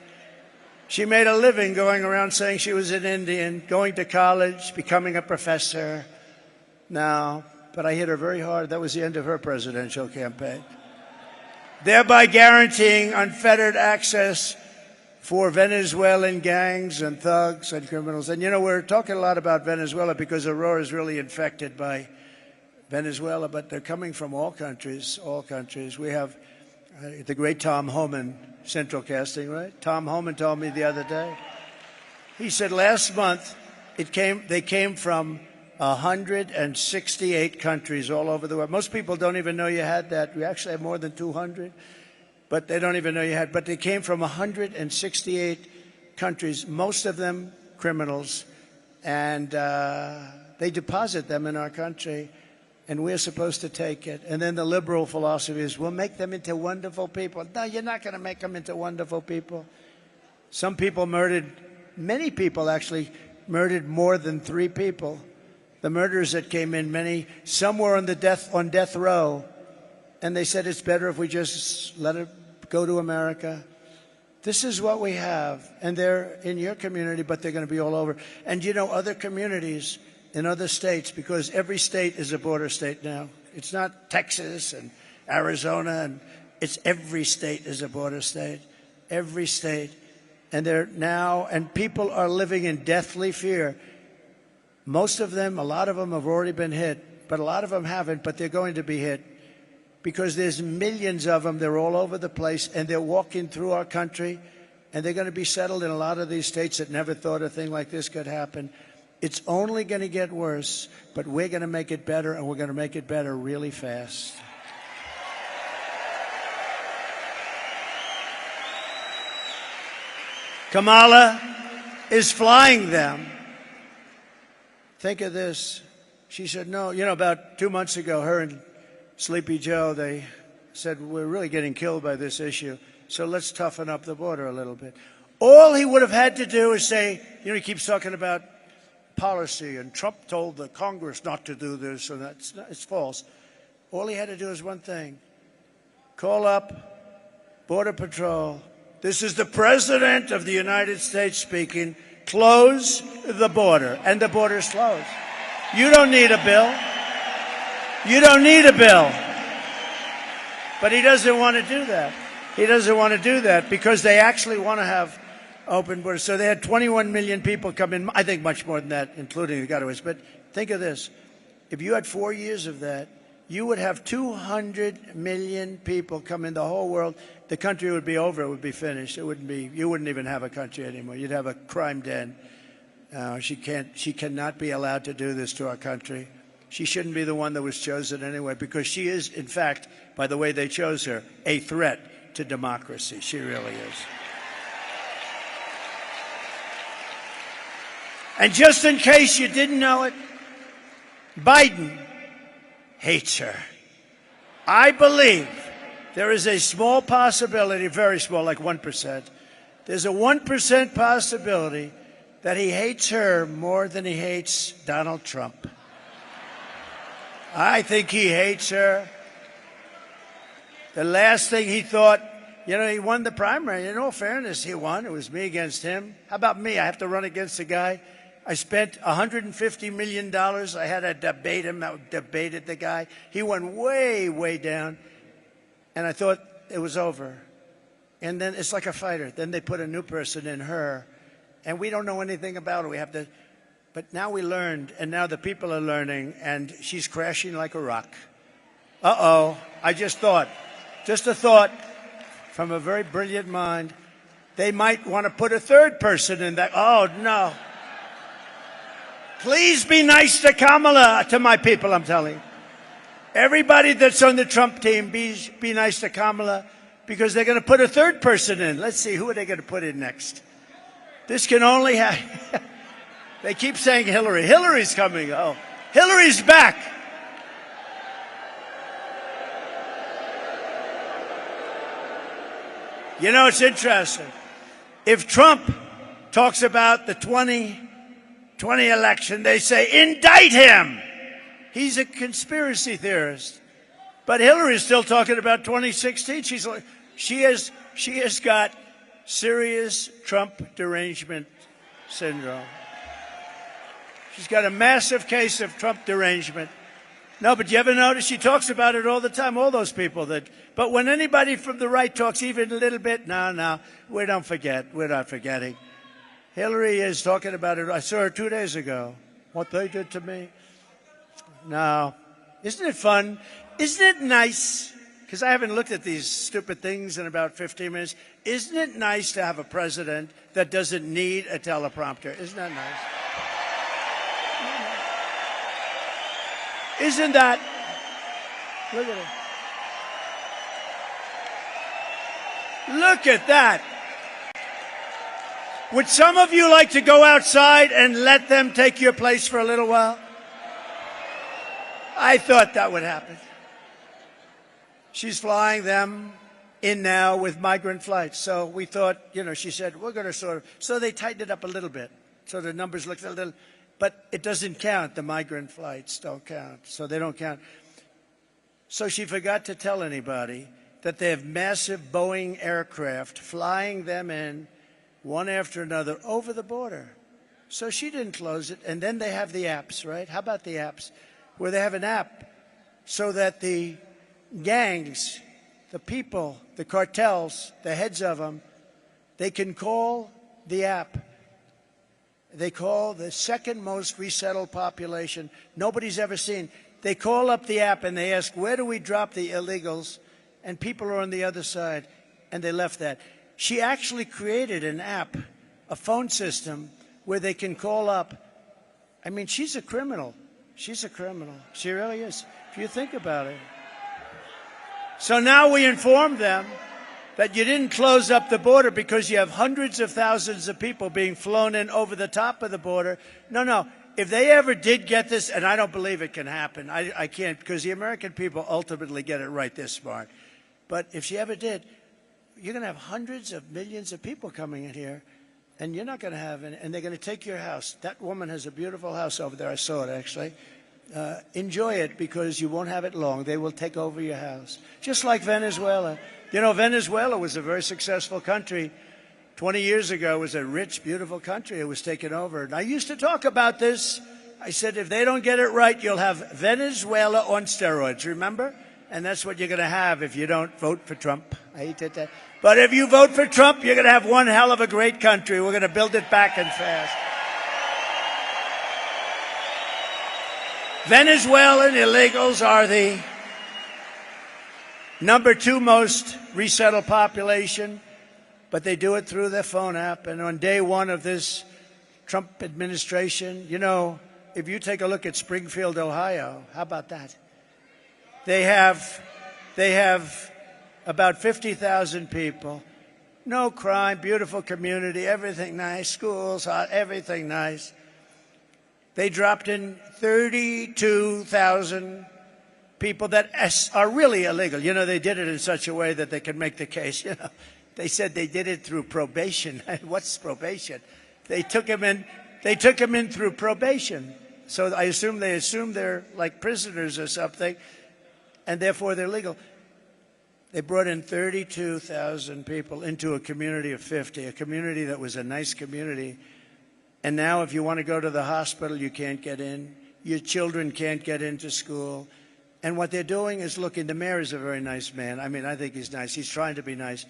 She made a living going around saying she was an Indian, going to college, becoming a professor. No, but I hit her very hard. That was the end of her presidential campaign. Thereby guaranteeing unfettered access for Venezuelan gangs and thugs and criminals. And, you know, we're talking a lot about Venezuela because Aurora is really infected by Venezuela, but they're coming from all countries, all countries. We have the great Tom Homan, Central Casting, right? Tom Homan told me the other day. He said last month they came from 168 countries all over the world. Most people don't even know you had that. We actually have more than 200, but they don't even know you had. But they came from 168 countries, most of them criminals, and they deposit them in our country, and we're supposed to take it. And then the liberal philosophy is, we'll make them into wonderful people. No, you're not going to make them into wonderful people. Some people murdered, many people actually murdered more than 3 people. The murderers that came in, some were on death row, and they said it's better if we just let it go to America. This is what we have, and they're in your community, but they're going to be all over. And you know, other communities in other states, because every state is a border state now. It's not Texas and Arizona, and it's every state is a border state, every state. And and people are living in deathly fear. Most of them, a lot of them have already been hit, but a lot of them haven't, but they're going to be hit because there's millions of them. They're all over the place, and they're walking through our country, and they're going to be settled in a lot of these states that never thought a thing like this could happen. It's only going to get worse, but we're going to make it better, and we're going to make it better really fast. Kamala is flying them. Think of this. She said, no, about 2 months ago, her and Sleepy Joe, they said, we're really getting killed by this issue, so let's toughen up the border a little bit. All he would have had to do is say, he keeps talking about policy, and Trump told the Congress not to do this, and it's false. All he had to do is one thing. Call up Border Patrol. This is the President of the United States speaking. Close the border. And the border's closed. You don't need a bill. You don't need a bill. But he doesn't want to do that. He doesn't want to do that because they actually want to have open borders. So they had 21 million people come in. I think much more than that, including the gotaways. But think of this. If you had 4 years of that, you would have 200 million people come in the whole world. The country would be over. It would be finished. It wouldn't be. You wouldn't even have a country anymore. You'd have a crime den. She cannot be allowed to do this to our country. She shouldn't be the one that was chosen anyway, because she is, in fact, by the way they chose her, a threat to democracy. She really is. And just in case you didn't know it, Biden hates her. I believe there is a small possibility, very small, like 1%. There's a 1% possibility that he hates her more than he hates Donald Trump. I think he hates her. The last thing he thought, he won the primary. In all fairness, he won. It was me against him. How about me? I have to run against a guy. I spent $150 million. I had to debate him. I debated the guy. He went way, way down. And I thought it was over. And then it's like a fighter. Then they put a new person in her. And we don't know anything about her. We have to. But now we learned, and now the people are learning, and she's crashing like a rock. Uh-oh. I just a thought from a very brilliant mind. They might want to put a third person in that. Oh, no. Please be nice to Kamala, to my people, I'm telling you. Everybody that's on the Trump team, be nice to Kamala, because they're going to put a third person in. Let's see, who are they going to put in next? This can only happen. They keep saying Hillary. Hillary's coming. Oh, Hillary's back. It's interesting. If Trump talks about the 2020 election, they say, indict him. He's a conspiracy theorist. But Hillary's still talking about 2016. She has got serious Trump derangement syndrome. She's got a massive case of Trump derangement. No, but you ever notice she talks about it all the time, all those people but when anybody from the right talks even a little bit, no, we don't forget. We're not forgetting. Hillary is talking about it. I saw her 2 days ago. What they did to me. No. Isn't it fun? Isn't it nice? Because I haven't looked at these stupid things in about 15 minutes. Isn't it nice to have a president that doesn't need a teleprompter? Isn't that nice? Isn't that? Look at it. Look at that. Would some of you like to go outside and let them take your place for a little while? I thought that would happen. She's flying them in now with migrant flights. So we thought, she said, we're going to so they tightened it up a little bit. So the numbers looked a little, but it doesn't count. The migrant flights don't count. So they don't count. So she forgot to tell anybody that they have massive Boeing aircraft flying them in one after another over the border. So she didn't close it. And then they have the apps, right? How about the apps? Where they have an app so that the gangs, the people, the cartels, the heads of them, they can call the app. They call the second most resettled population nobody's ever seen. They call up the app and they ask, where do we drop the illegals? And people are on the other side, and they left that. She actually created an app, a phone system, where they can call up I mean, she's a criminal. She's a criminal. She really is, if you think about it. So now we inform them that you didn't close up the border because you have hundreds of thousands of people being flown in over the top of the border. No. If they ever did get this, and I don't believe it can happen, I can't, because the American people ultimately get it right, they're smart. But if she ever did, you're going to have hundreds of millions of people coming in here, and you're not going to have any, and they're going to take your house. That woman has a beautiful house over there. I saw it, actually. Enjoy it, because you won't have it long. They will take over your house, just like Venezuela. You know, Venezuela was a very successful country. 20 years ago, it was a rich, beautiful country. It was taken over. And I used to talk about this. I said, if they don't get it right, you'll have Venezuela on steroids, remember? And that's what you're going to have if you don't vote for Trump. I hate that. But if you vote for Trump, you're going to have one hell of a great country. We're going to build it back and fast. Venezuelan illegals are the number 2 most resettled population, but they do it through their phone app. And on day 1 of this Trump administration, you know, if you take a look at Springfield, Ohio, how about that? They have about 50,000 people. No crime, beautiful community, everything nice, schools, everything nice. They dropped in 32,000 people that are really illegal. You know, they did it in such a way that they could make the case. You know, they said they did it through probation. What's probation? They took them in through probation. So I assume they're like prisoners or something, and therefore they're legal. They brought in 32,000 people into a community of 50, a community that was a nice community. And now if you want to go to the hospital, you can't get in. Your children can't get into school. And what they're doing is looking, the mayor is a very nice man. I mean, I think he's nice. He's trying to be nice.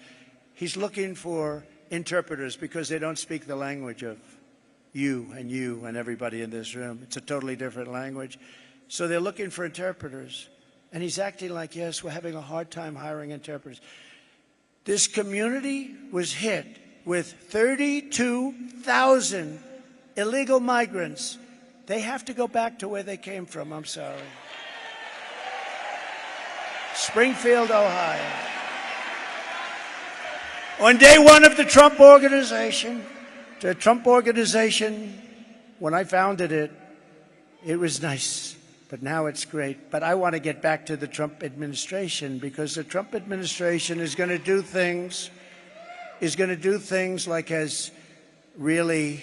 He's looking for interpreters because they don't speak the language of you and everybody in this room. It's a totally different language. So they're looking for interpreters. And he's acting like, yes, we're having a hard time hiring interpreters. This community was hit with 32,000 illegal migrants. They have to go back to where they came from. I'm sorry. Springfield, Ohio. On day 1 of the Trump Organization, when I founded it, it was nice, but now it's great. But I want to get back to the Trump administration, because the Trump administration is going to do things like has really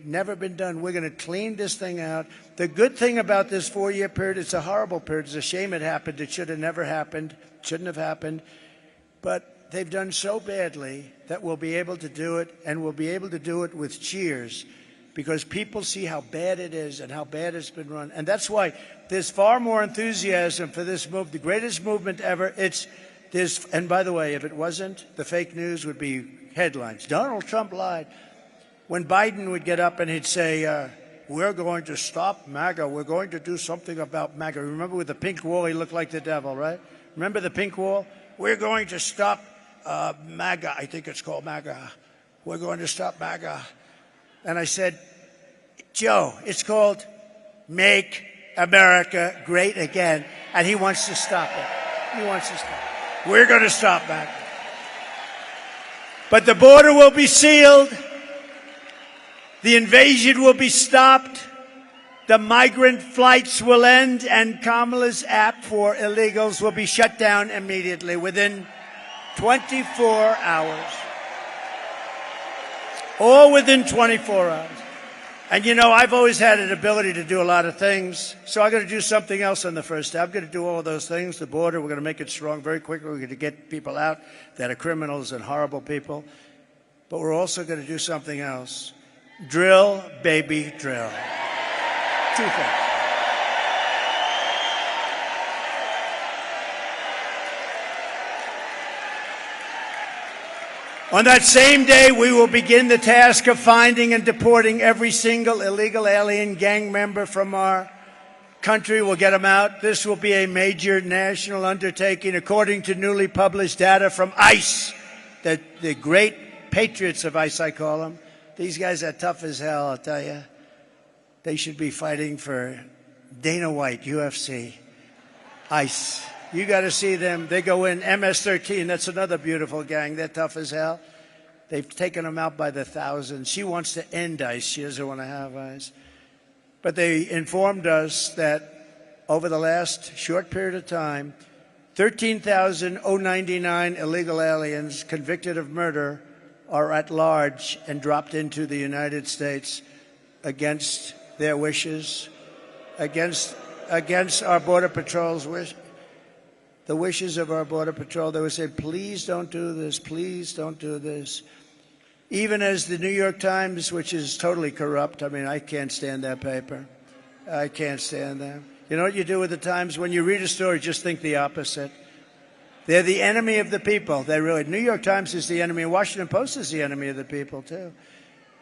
never been done. We're going to clean this thing out. The good thing about this 4-year period, it's a horrible period. It's a shame it happened. It should have never happened. Shouldn't have happened. But they've done so badly that we'll be able to do it, and we'll be able to do it with cheers, because people see how bad it is and how bad it's been run. And that's why there's far more enthusiasm for this move, the greatest movement ever. And by the way, if it wasn't, the fake news would be headlines. Donald Trump lied. When Biden would get up and he'd say, we're going to stop MAGA. We're going to do something about MAGA. Remember with the pink wall, he looked like the devil, right? Remember the pink wall? We're going to stop MAGA. I think it's called MAGA. We're going to stop MAGA. And I said, Joe, it's called Make America Great Again. And he wants to stop it. He wants to stop it. We're going to stop MAGA. But the border will be sealed. The invasion will be stopped. The migrant flights will end, and Kamala's app for illegals will be shut down immediately within 24 hours. All within 24 hours. And you know, I've always had an ability to do a lot of things, so I'm going to do something else on the first day. I'm going to do all of those things. The border, we're going to make it strong very quickly. We're going to get people out that are criminals and horrible people. But we're also going to do something else. Drill, baby, drill. 2 things. On that same day, we will begin the task of finding and deporting every single illegal alien gang member from our country. We'll get them out. This will be a major national undertaking, according to newly published data from ICE, the great patriots of ICE, I call them. These guys are tough as hell, I'll tell you. They should be fighting for Dana White, UFC, ICE. You got to see them. They go in. MS-13, that's another beautiful gang. They're tough as hell. They've taken them out by the thousands. She wants to end ICE. She doesn't want to have ICE. But they informed us that over the last short period of time, 13,099 illegal aliens convicted of murder are at large and dropped into the United States against their wishes, against our Border Patrol's wish, the wishes of our Border Patrol. They would say, please don't do this, please don't do this. Even as the New York Times, which is totally corrupt, I mean, I can't stand that paper. I can't stand them. You know what you do with the Times? When you read a story, just think the opposite. They're the enemy of the people. They really. New York Times is the enemy. Washington Post is the enemy of the people too.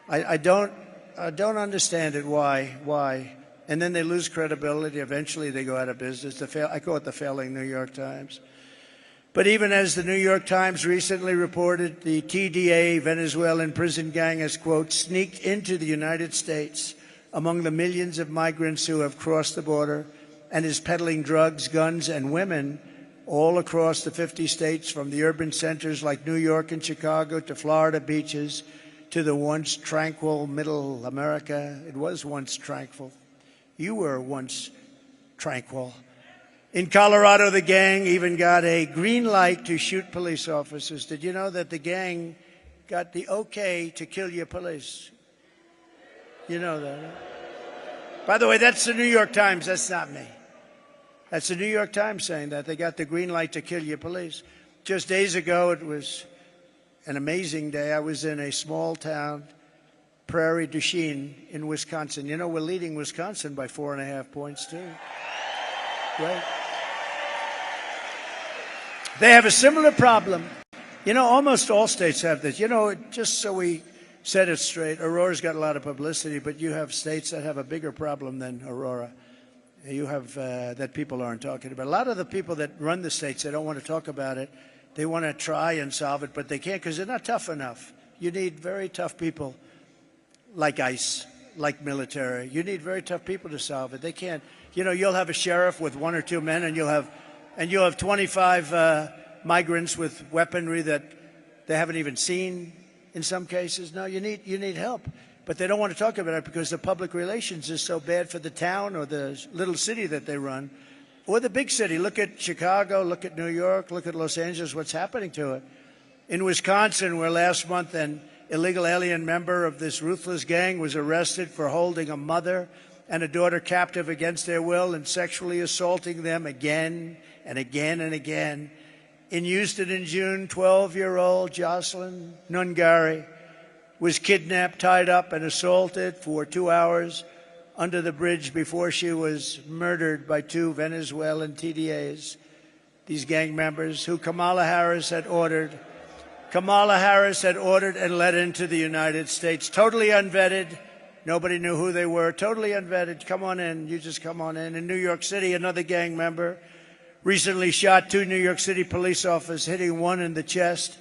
I don't understand it. Why? And then they lose credibility. Eventually, they go out of business. I call it the failing New York Times. But even as the New York Times recently reported, the TDA Venezuelan prison gang has, quote, sneaked into the United States among the millions of migrants who have crossed the border and is peddling drugs, guns, and women all across the 50 states, from the urban centers like New York and Chicago to Florida beaches to the once tranquil middle America. It was once tranquil. You were once tranquil. In Colorado, the gang even got a green light to shoot police officers. Did you know that the gang got the okay to kill your police? You know that, right? By the way, that's the New York Times. That's not me. That's the New York Times saying that. They got the green light to kill your police. Just days ago, it was an amazing day. I was in a small town, Prairie du Chien, in Wisconsin. You know, we're leading Wisconsin by 4.5 points, too. Right? They have a similar problem. You know, almost all states have this. You know, just so we set it straight, Aurora's got a lot of publicity, but you have states that have a bigger problem than Aurora. You have that people aren't talking about. A lot of the people that run the states, they don't want to talk about it. They want to try and solve it, but they can't because they're not tough enough. You need very tough people like ICE, like military. You need very tough people to solve it. They can't. You know, you'll have a sheriff with 1 or 2 men, and you'll have 25 migrants with weaponry that they haven't even seen in some cases. No, you need help. But they don't want to talk about it because the public relations is so bad for the town or the little city that they run, or the big city. Look at Chicago, look at New York, look at Los Angeles, what's happening to it. In Wisconsin, where last month an illegal alien member of this ruthless gang was arrested for holding a mother and a daughter captive against their will and sexually assaulting them again and again and again. In Houston in June, 12-year-old Jocelyn Nungari was kidnapped, tied up, and assaulted for 2 hours under the bridge before she was murdered by 2 Venezuelan TDAs, these gang members who Kamala Harris had ordered and let into the United States. Totally unvetted. Nobody knew who they were. Totally unvetted. Come on in. You just come on in. In New York City, another gang member recently shot 2 New York City police officers, hitting one in the chest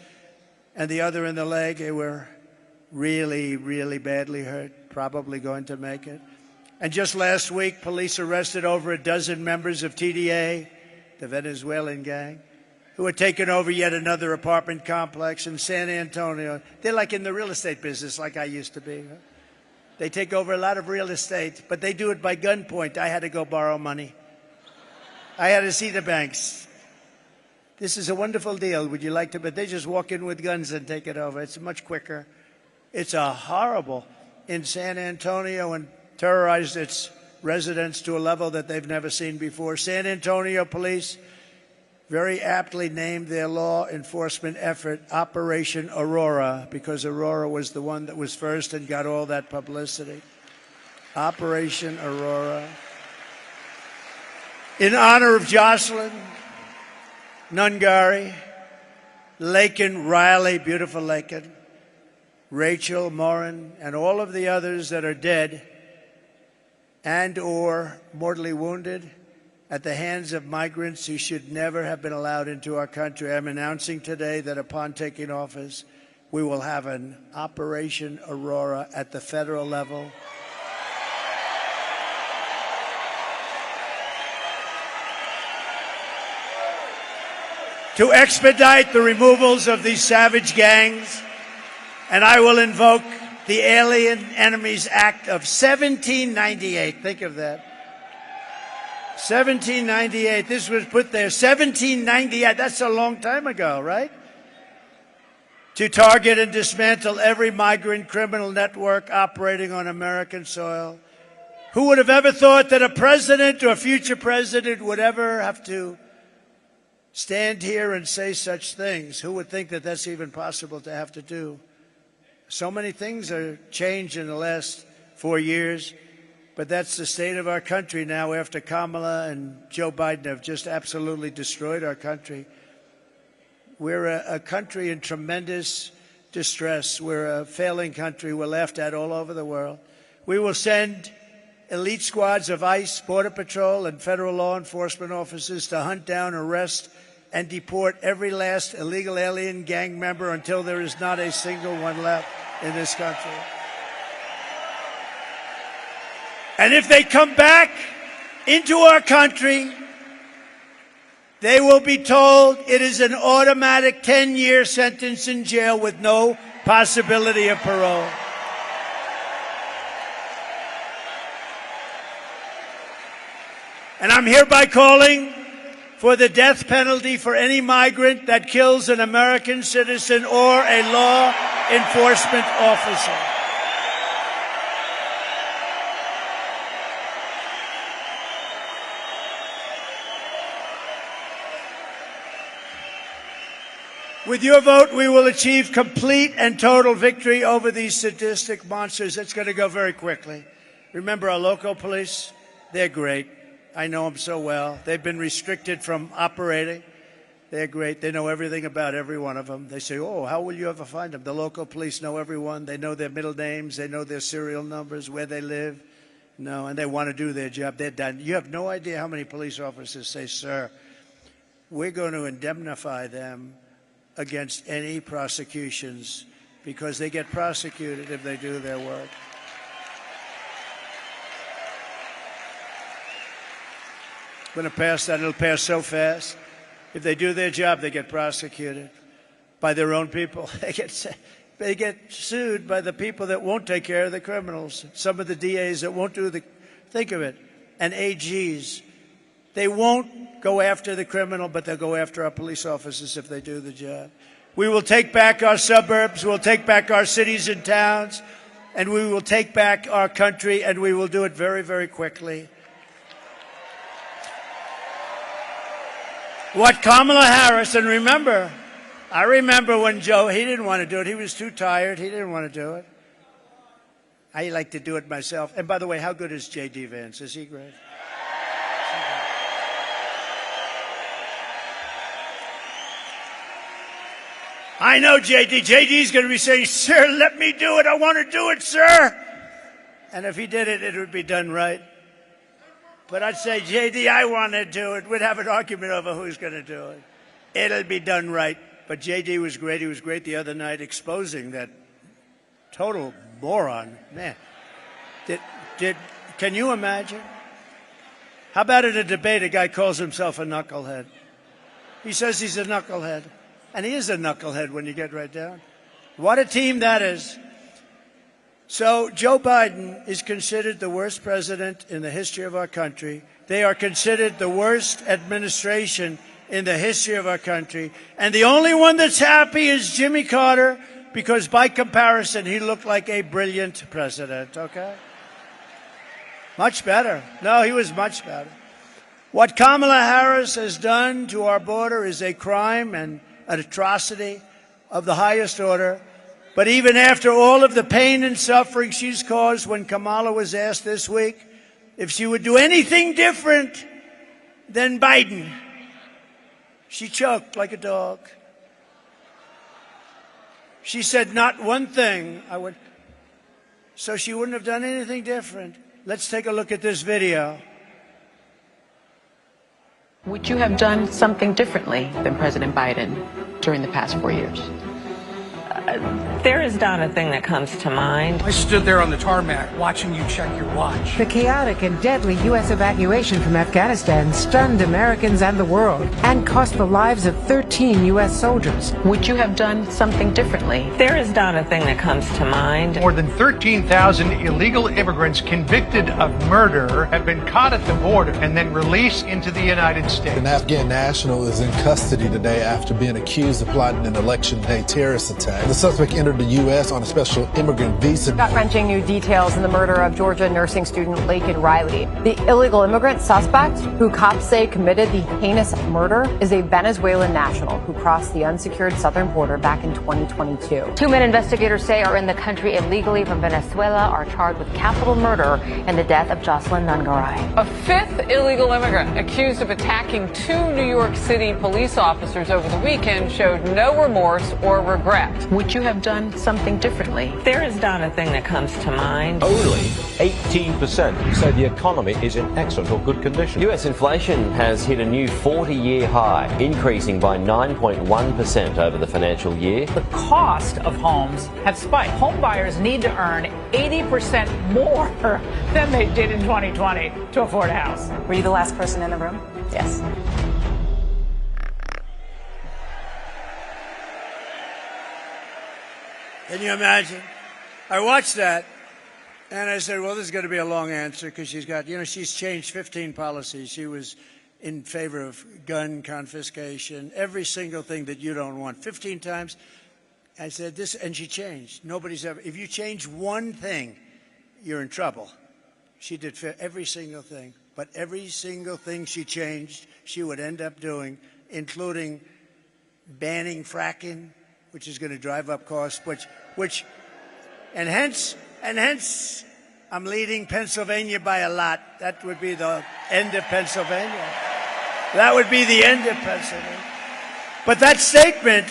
and the other in the leg. They were really, really badly hurt, probably going to make it. And just last week, police arrested over a dozen members of TDA, the Venezuelan gang, who had taken over yet another apartment complex in San Antonio. They're like in the real estate business, like I used to be. They take over a lot of real estate, but they do it by gunpoint. I had to go borrow money. I had to see the banks. This is a wonderful deal. Would you like to? But they just walk in with guns and take it over. It's much quicker. It's a horrible in San Antonio and terrorized its residents to a level that they've never seen before. San Antonio police very aptly named their law enforcement effort Operation Aurora because Aurora was the one that was first and got all that publicity. Operation Aurora. In honor of Jocelyn Nungari, Laken Riley, beautiful Laken, Rachel Morin, and all of the others that are dead and or mortally wounded at the hands of migrants who should never have been allowed into our country. I'm announcing today that upon taking office, we will have an Operation Aurora at the federal level. to expedite the removals of these savage gangs, and I will invoke the Alien Enemies Act of 1798. Think of that. 1798. This was put there. 1798. That's a long time ago, right? To target and dismantle every migrant criminal network operating on American soil. Who would have ever thought that a president or a future president would ever have to stand here and say such things? Who would think that that's even possible to have to do? So many things are changed in the last 4 years, but that's the state of our country now after Kamala and Joe Biden have just absolutely destroyed our country. We're a country in tremendous distress. We're a failing country. We're laughed at all over the world. We will send elite squads of ICE, Border Patrol, and federal law enforcement officers to hunt down, arrest, and deport every last illegal alien gang member until there is not a single one left in this country. And if they come back into our country, they will be told it is an automatic 10-year sentence in jail with no possibility of parole. And I'm hereby calling for the death penalty for any migrant that kills an American citizen or a law enforcement officer. With your vote, we will achieve complete and total victory over these sadistic monsters. It's going to go very quickly. Remember our local police? They're great. I know them so well. They've been restricted from operating. They're great. They know everything about every one of them. They say, oh, how will you ever find them? The local police know everyone. They know their middle names. They know their serial numbers, where they live. No, and they want to do their job. They're done. You have no idea how many police officers say, sir, we're going to indemnify them against any prosecutions because they get prosecuted if they do their work. I'm going to pass that. It'll pass so fast. If they do their job, they get prosecuted by their own people. They get sued by the people that won't take care of the criminals. Some of the DAs that won't do the, think of it, and AGs. They won't go after the criminal, but they'll go after our police officers if they do the job. We will take back our suburbs. We'll take back our cities and towns. And we will take back our country, and we will do it very, very quickly. What Kamala Harris, and remember, I remember when Joe, he didn't want to do it. He was too tired. He didn't want to do it. I like to do it myself. And by the way, how good is J.D. Vance? Is he great? I know J.D. J.D.'s going to be saying, sir, let me do it. I want to do it, sir. And if he did it, it would be done right. But I'd say, J.D., I want to do it. We'd have an argument over who's going to do it. It'll be done right. But J.D. was great. He was great the other night exposing that total moron. Man, can you imagine? How about at a debate, a guy calls himself a knucklehead? He says he's a knucklehead. And he is a knucklehead when you get right down. What a team that is. So Joe Biden is considered the worst president in the history of our country. They are considered the worst administration in the history of our country. And the only one that's happy is Jimmy Carter, because by comparison, he looked like a brilliant president, okay? Much better. No, he was much better. What Kamala Harris has done to our border is a crime and an atrocity of the highest order. But even after all of the pain and suffering she's caused, when Kamala was asked this week if she would do anything different than Biden, she choked like a dog. She said, not one thing. So she wouldn't have done anything different. Let's take a look at this video. Would you have done something differently than President Biden during the past 4 years? There is not a thing that comes to mind. I stood there on the tarmac watching you check your watch. The chaotic and deadly U.S. evacuation from Afghanistan stunned Americans and the world and cost the lives of 13 U.S. soldiers. Would you have done something differently? There is not a thing that comes to mind. More than 13,000 illegal immigrants convicted of murder have been caught at the border and then released into the United States. An Afghan national is in custody today after being accused of plotting an election day terrorist attack. The suspect entered the U.S. on a special immigrant visa. Gut-wrenching new details in the murder of Georgia nursing student Laken Riley. The illegal immigrant suspect, who cops say committed the heinous murder, is a Venezuelan national who crossed the unsecured southern border back in 2022. Two men investigators say are in the country illegally from Venezuela are charged with capital murder in the death of Jocelyn Nungaray. A fifth illegal immigrant accused of attacking two New York City police officers over the weekend showed no remorse or regret. Would you have done something differently? There is not a thing that comes to mind. Only 18% say the economy is in excellent or good condition. US inflation has hit a new 40-year high, increasing by 9.1% over the financial year. The cost of homes have spiked. Home buyers need to earn 80% more than they did in 2020 to afford a house. Were you the last person in the room? Yes. Can you imagine? I watched that, and I said, well, this is going to be a long answer because she's got, she's changed 15 policies. She was in favor of gun confiscation, every single thing that you don't want, 15 times. I said this, and she changed. Nobody's ever, if you change one thing, you're in trouble. She did every single thing, but every single thing she changed, she would end up doing, including banning fracking, which is going to drive up costs, and hence, I'm leading Pennsylvania by a lot. That would be the end of Pennsylvania. That would be the end of Pennsylvania. But that statement,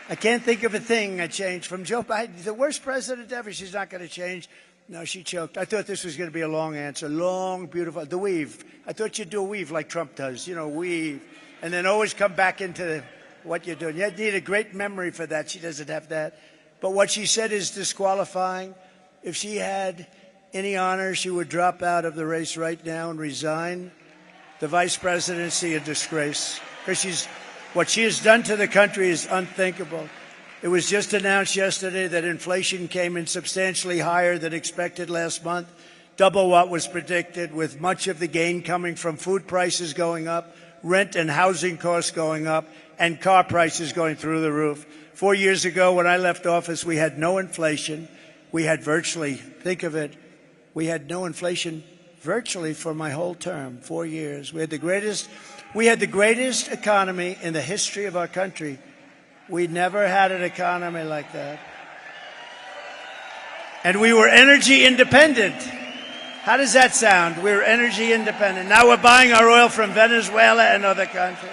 I can't think of a thing I changed from Joe Biden, the worst president ever. She's not going to change. No, she choked. I thought this was going to be a long answer, long, beautiful. The weave. I thought you'd do a weave like Trump does, weave, and then always come back into what you're doing. You need a great memory for that. She doesn't have that. But what she said is disqualifying. If she had any honor, she would drop out of the race right now and resign the vice presidency, a disgrace. Because what she has done to the country is unthinkable. It was just announced yesterday that inflation came in substantially higher than expected last month, double what was predicted, with much of the gain coming from food prices going up, rent and housing costs going up, and car prices going through the roof. 4 years ago, when I left office, we had no inflation. We had virtually, think of it, we had no inflation virtually for my whole term, 4 years. We had the greatest economy in the history of our country. We never had an economy like that. And we were energy independent. How does that sound? We were energy independent. Now we're buying our oil from Venezuela and other countries.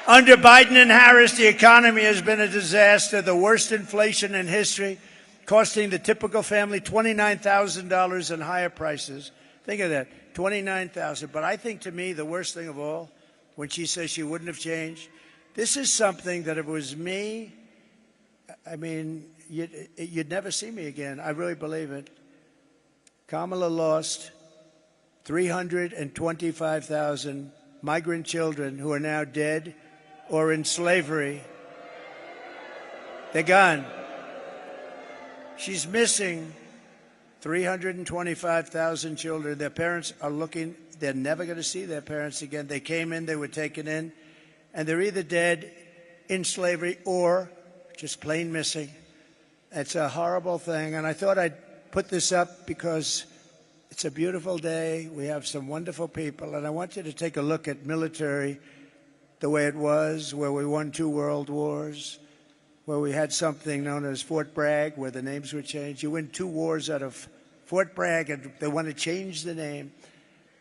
Under Biden and Harris, the economy has been a disaster, the worst inflation in history, costing the typical family $29,000 in higher prices. Think of that, $29,000. But I think, to me, the worst thing of all, when she says she wouldn't have changed, this is something that if it was me, I mean, you'd never see me again. I really believe it. Kamala lost 325,000 migrant children who are now dead or in slavery. They're gone. She's missing 325,000 children. Their parents are looking. They're never going to see their parents again. They came in, they were taken in, and they're either dead, in slavery, or just plain missing. It's a horrible thing, and I thought I'd put this up because it's a beautiful day. We have some wonderful people, and I want you to take a look at military the way it was, where we won 2 world wars, where we had something known as Fort Bragg, where the names were changed. You win 2 wars out of Fort Bragg, and they want to change the name,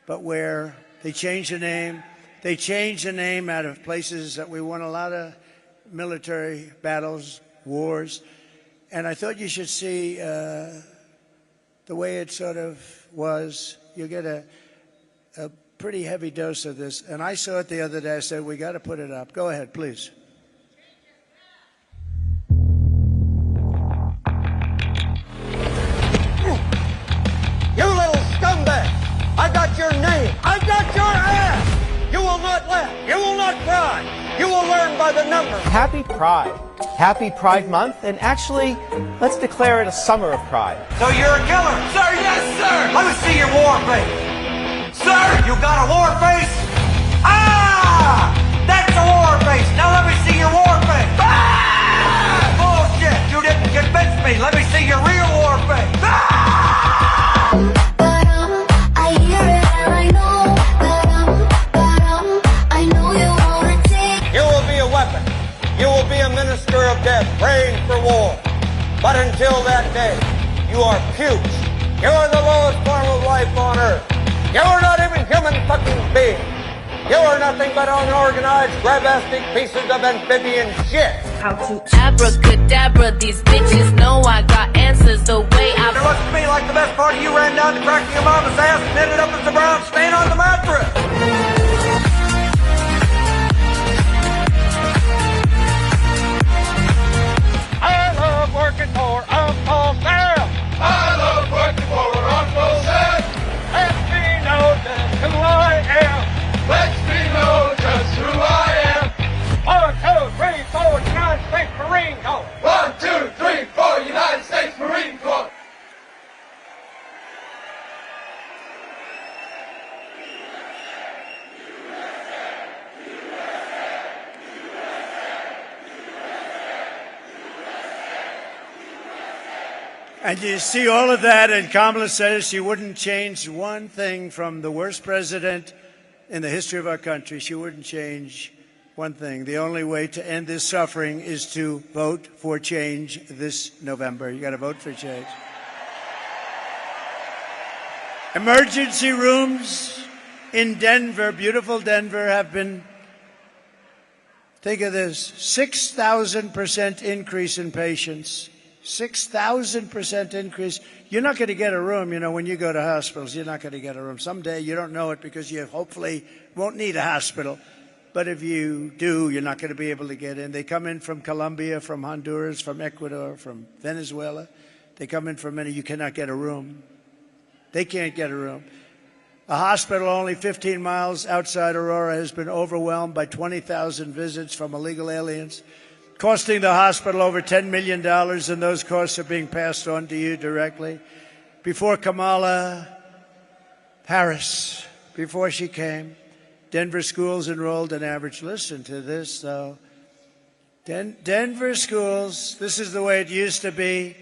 but where they change the name, they change the name out of places that we won a lot of military battles, wars, and I thought you should see the way it sort of was. You get a pretty heavy dose of this. And I saw it the other day. I said, we got to put it up. Go ahead, please. You will not cry. You will learn by the numbers. Happy Pride. Happy Pride Month, and actually, let's declare it a summer of pride. So you're a killer? Sir, yes, sir. Let me see your war face. Sir, you got a war face? Ah! That's a war face. Now let me see your war face. Ah! Bullshit. You didn't convince me. Let me see your real war face. Ah! I hear it and I know I know you wanna take. You will be a weapon. You will be a minister of death, praying for war. But until that day, you are puke. You are the lowest form of life on earth. You are not even human fucking beings. You are nothing but unorganized, grabastic pieces of amphibian shit. How to abracadabra, these bitches know I got answers the way I. It looks to me like the best part of you ran down the crack of your mama's ass and ended up as the brown stain on the mattress. I love working for Uncle Sam. I love working for Uncle Sam. Let me know just who I am. Let me know just who I am. 1, 2, 3, 4, United States Marine Corps. 1, 2, 3, 4, United States Marine Corps. And you see all of that, and Kamala says she wouldn't change one thing from the worst president in the history of our country. She wouldn't change one thing. The only way to end this suffering is to vote for change this November. You got to vote for change. Emergency rooms in Denver, beautiful Denver, have been, think of this, 6,000% increase in patients. 6,000% increase. You're not going to get a room, you know, when you go to hospitals. You're not going to get a room. Someday you don't know it because you hopefully won't need a hospital. But if you do, you're not going to be able to get in. They come in from Colombia, from Honduras, from Ecuador, from Venezuela. They come in from many. You cannot get a room. They can't get a room. A hospital only 15 miles outside Aurora has been overwhelmed by 20,000 visits from illegal aliens, costing the hospital over $10 million, and those costs are being passed on to you directly. Before Kamala Harris, before she came, Denver schools enrolled an average, listen to this though, Denver schools, this is the way it used to be,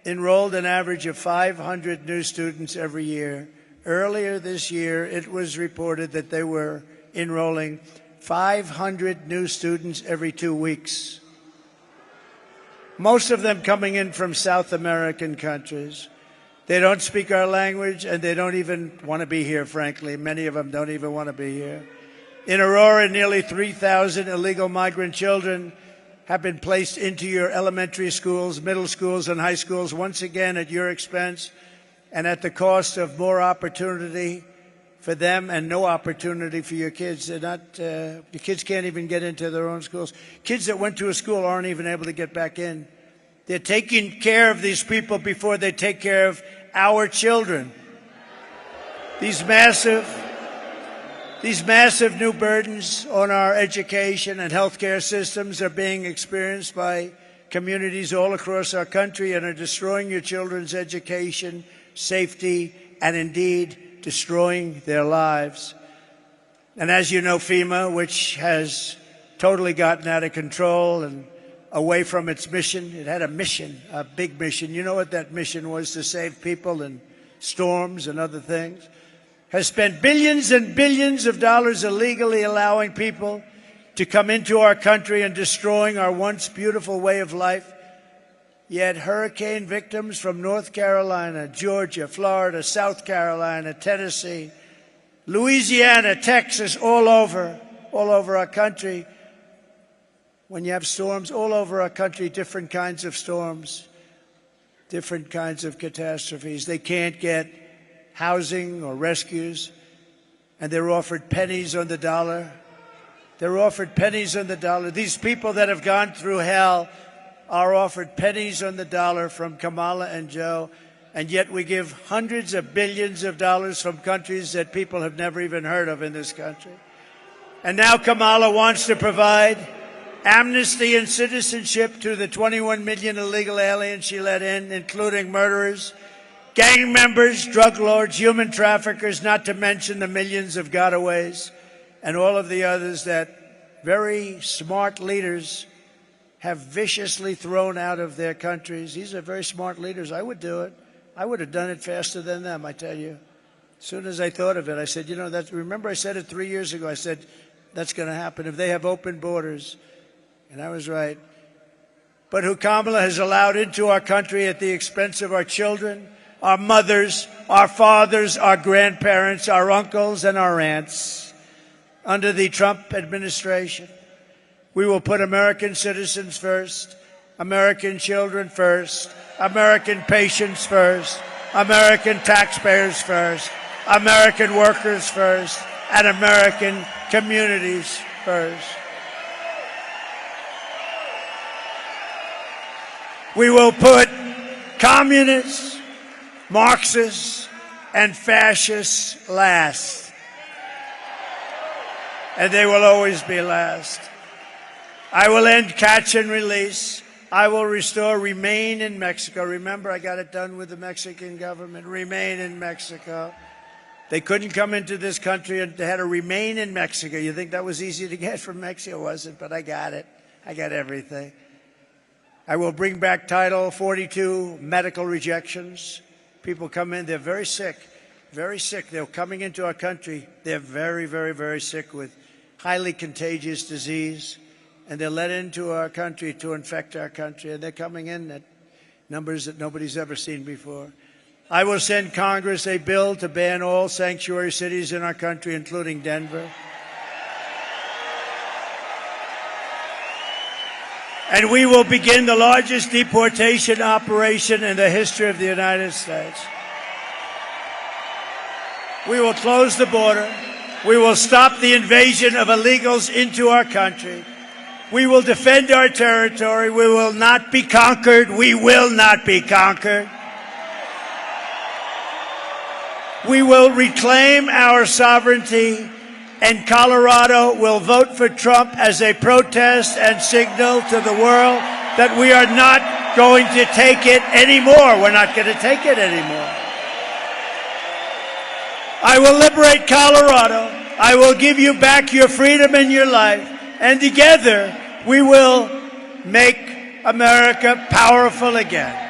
enrolled an average of 500 new students every year. Earlier this year, it was reported that they were enrolling 500 new students every 2 weeks. Most of them coming in from South American countries. They don't speak our language, and they don't even want to be here, frankly. Many of them don't even want to be here. In Aurora, nearly 3,000 illegal migrant children have been placed into your elementary schools, middle schools, and high schools, once again at your expense and at the cost of more opportunity for them and no opportunity for your kids. They're not, your kids can't even get into their own schools. Kids that went to a school aren't even able to get back in. They're taking care of these people before they take care of our children. These massive new burdens on our education and healthcare systems are being experienced by communities all across our country and are destroying your children's education, safety, and indeed destroying their lives. And as you know, FEMA, which has totally gotten out of control and away from its mission, it had a mission, a big mission. You know what that mission was? To save people in storms and other things. Has spent billions and billions of dollars illegally allowing people to come into our country and destroying our once beautiful way of life. Yet hurricane victims from North Carolina, Georgia, Florida, South Carolina, Tennessee, Louisiana, Texas, all over our country. When you have storms all over our country, different kinds of storms, different kinds of catastrophes, they can't get housing or rescues, and they're offered pennies on the dollar. They're offered pennies on the dollar. These people that have gone through hell are offered pennies on the dollar from Kamala and Joe, and yet we give hundreds of billions of dollars from countries that people have never even heard of in this country. And now Kamala wants to provide amnesty and citizenship to the 21 million illegal aliens she let in, including murderers, gang members, drug lords, human traffickers, not to mention the millions of gotaways and all of the others that very smart leaders have viciously thrown out of their countries. These are very smart leaders. I would do it. I would have done it faster than them, I tell you. As soon as I thought of it, I said, remember I said it 3 years ago. I said, that's going to happen if they have open borders. And I was right. But who Kamala has allowed into our country at the expense of our children, our mothers, our fathers, our grandparents, our uncles, and our aunts under the Trump administration. We will put American citizens first, American children first, American patients first, American taxpayers first, American workers first, and American communities first. We will put communists, Marxists, and fascists last. And they will always be last. I will end catch and release. I will restore remain in Mexico. Remember, I got it done with the Mexican government. Remain in Mexico. They couldn't come into this country and they had to remain in Mexico. You think that was easy to get from Mexico? It wasn't, but I got it. I got everything. I will bring back Title 42 medical rejections. People come in, they're very sick, very sick. They're coming into our country. They're very, very, very sick with highly contagious disease. And they're let into our country to infect our country. And they're coming in at numbers that nobody's ever seen before. I will send Congress a bill to ban all sanctuary cities in our country, including Denver. And we will begin the largest deportation operation in the history of the United States. We will close the border. We will stop the invasion of illegals into our country. We will defend our territory. We will not be conquered. We will not be conquered. We will reclaim our sovereignty, and Colorado will vote for Trump as a protest and signal to the world that we are not going to take it anymore. We're not going to take it anymore. I will liberate Colorado. I will give you back your freedom and your life. And together, we will make America powerful again.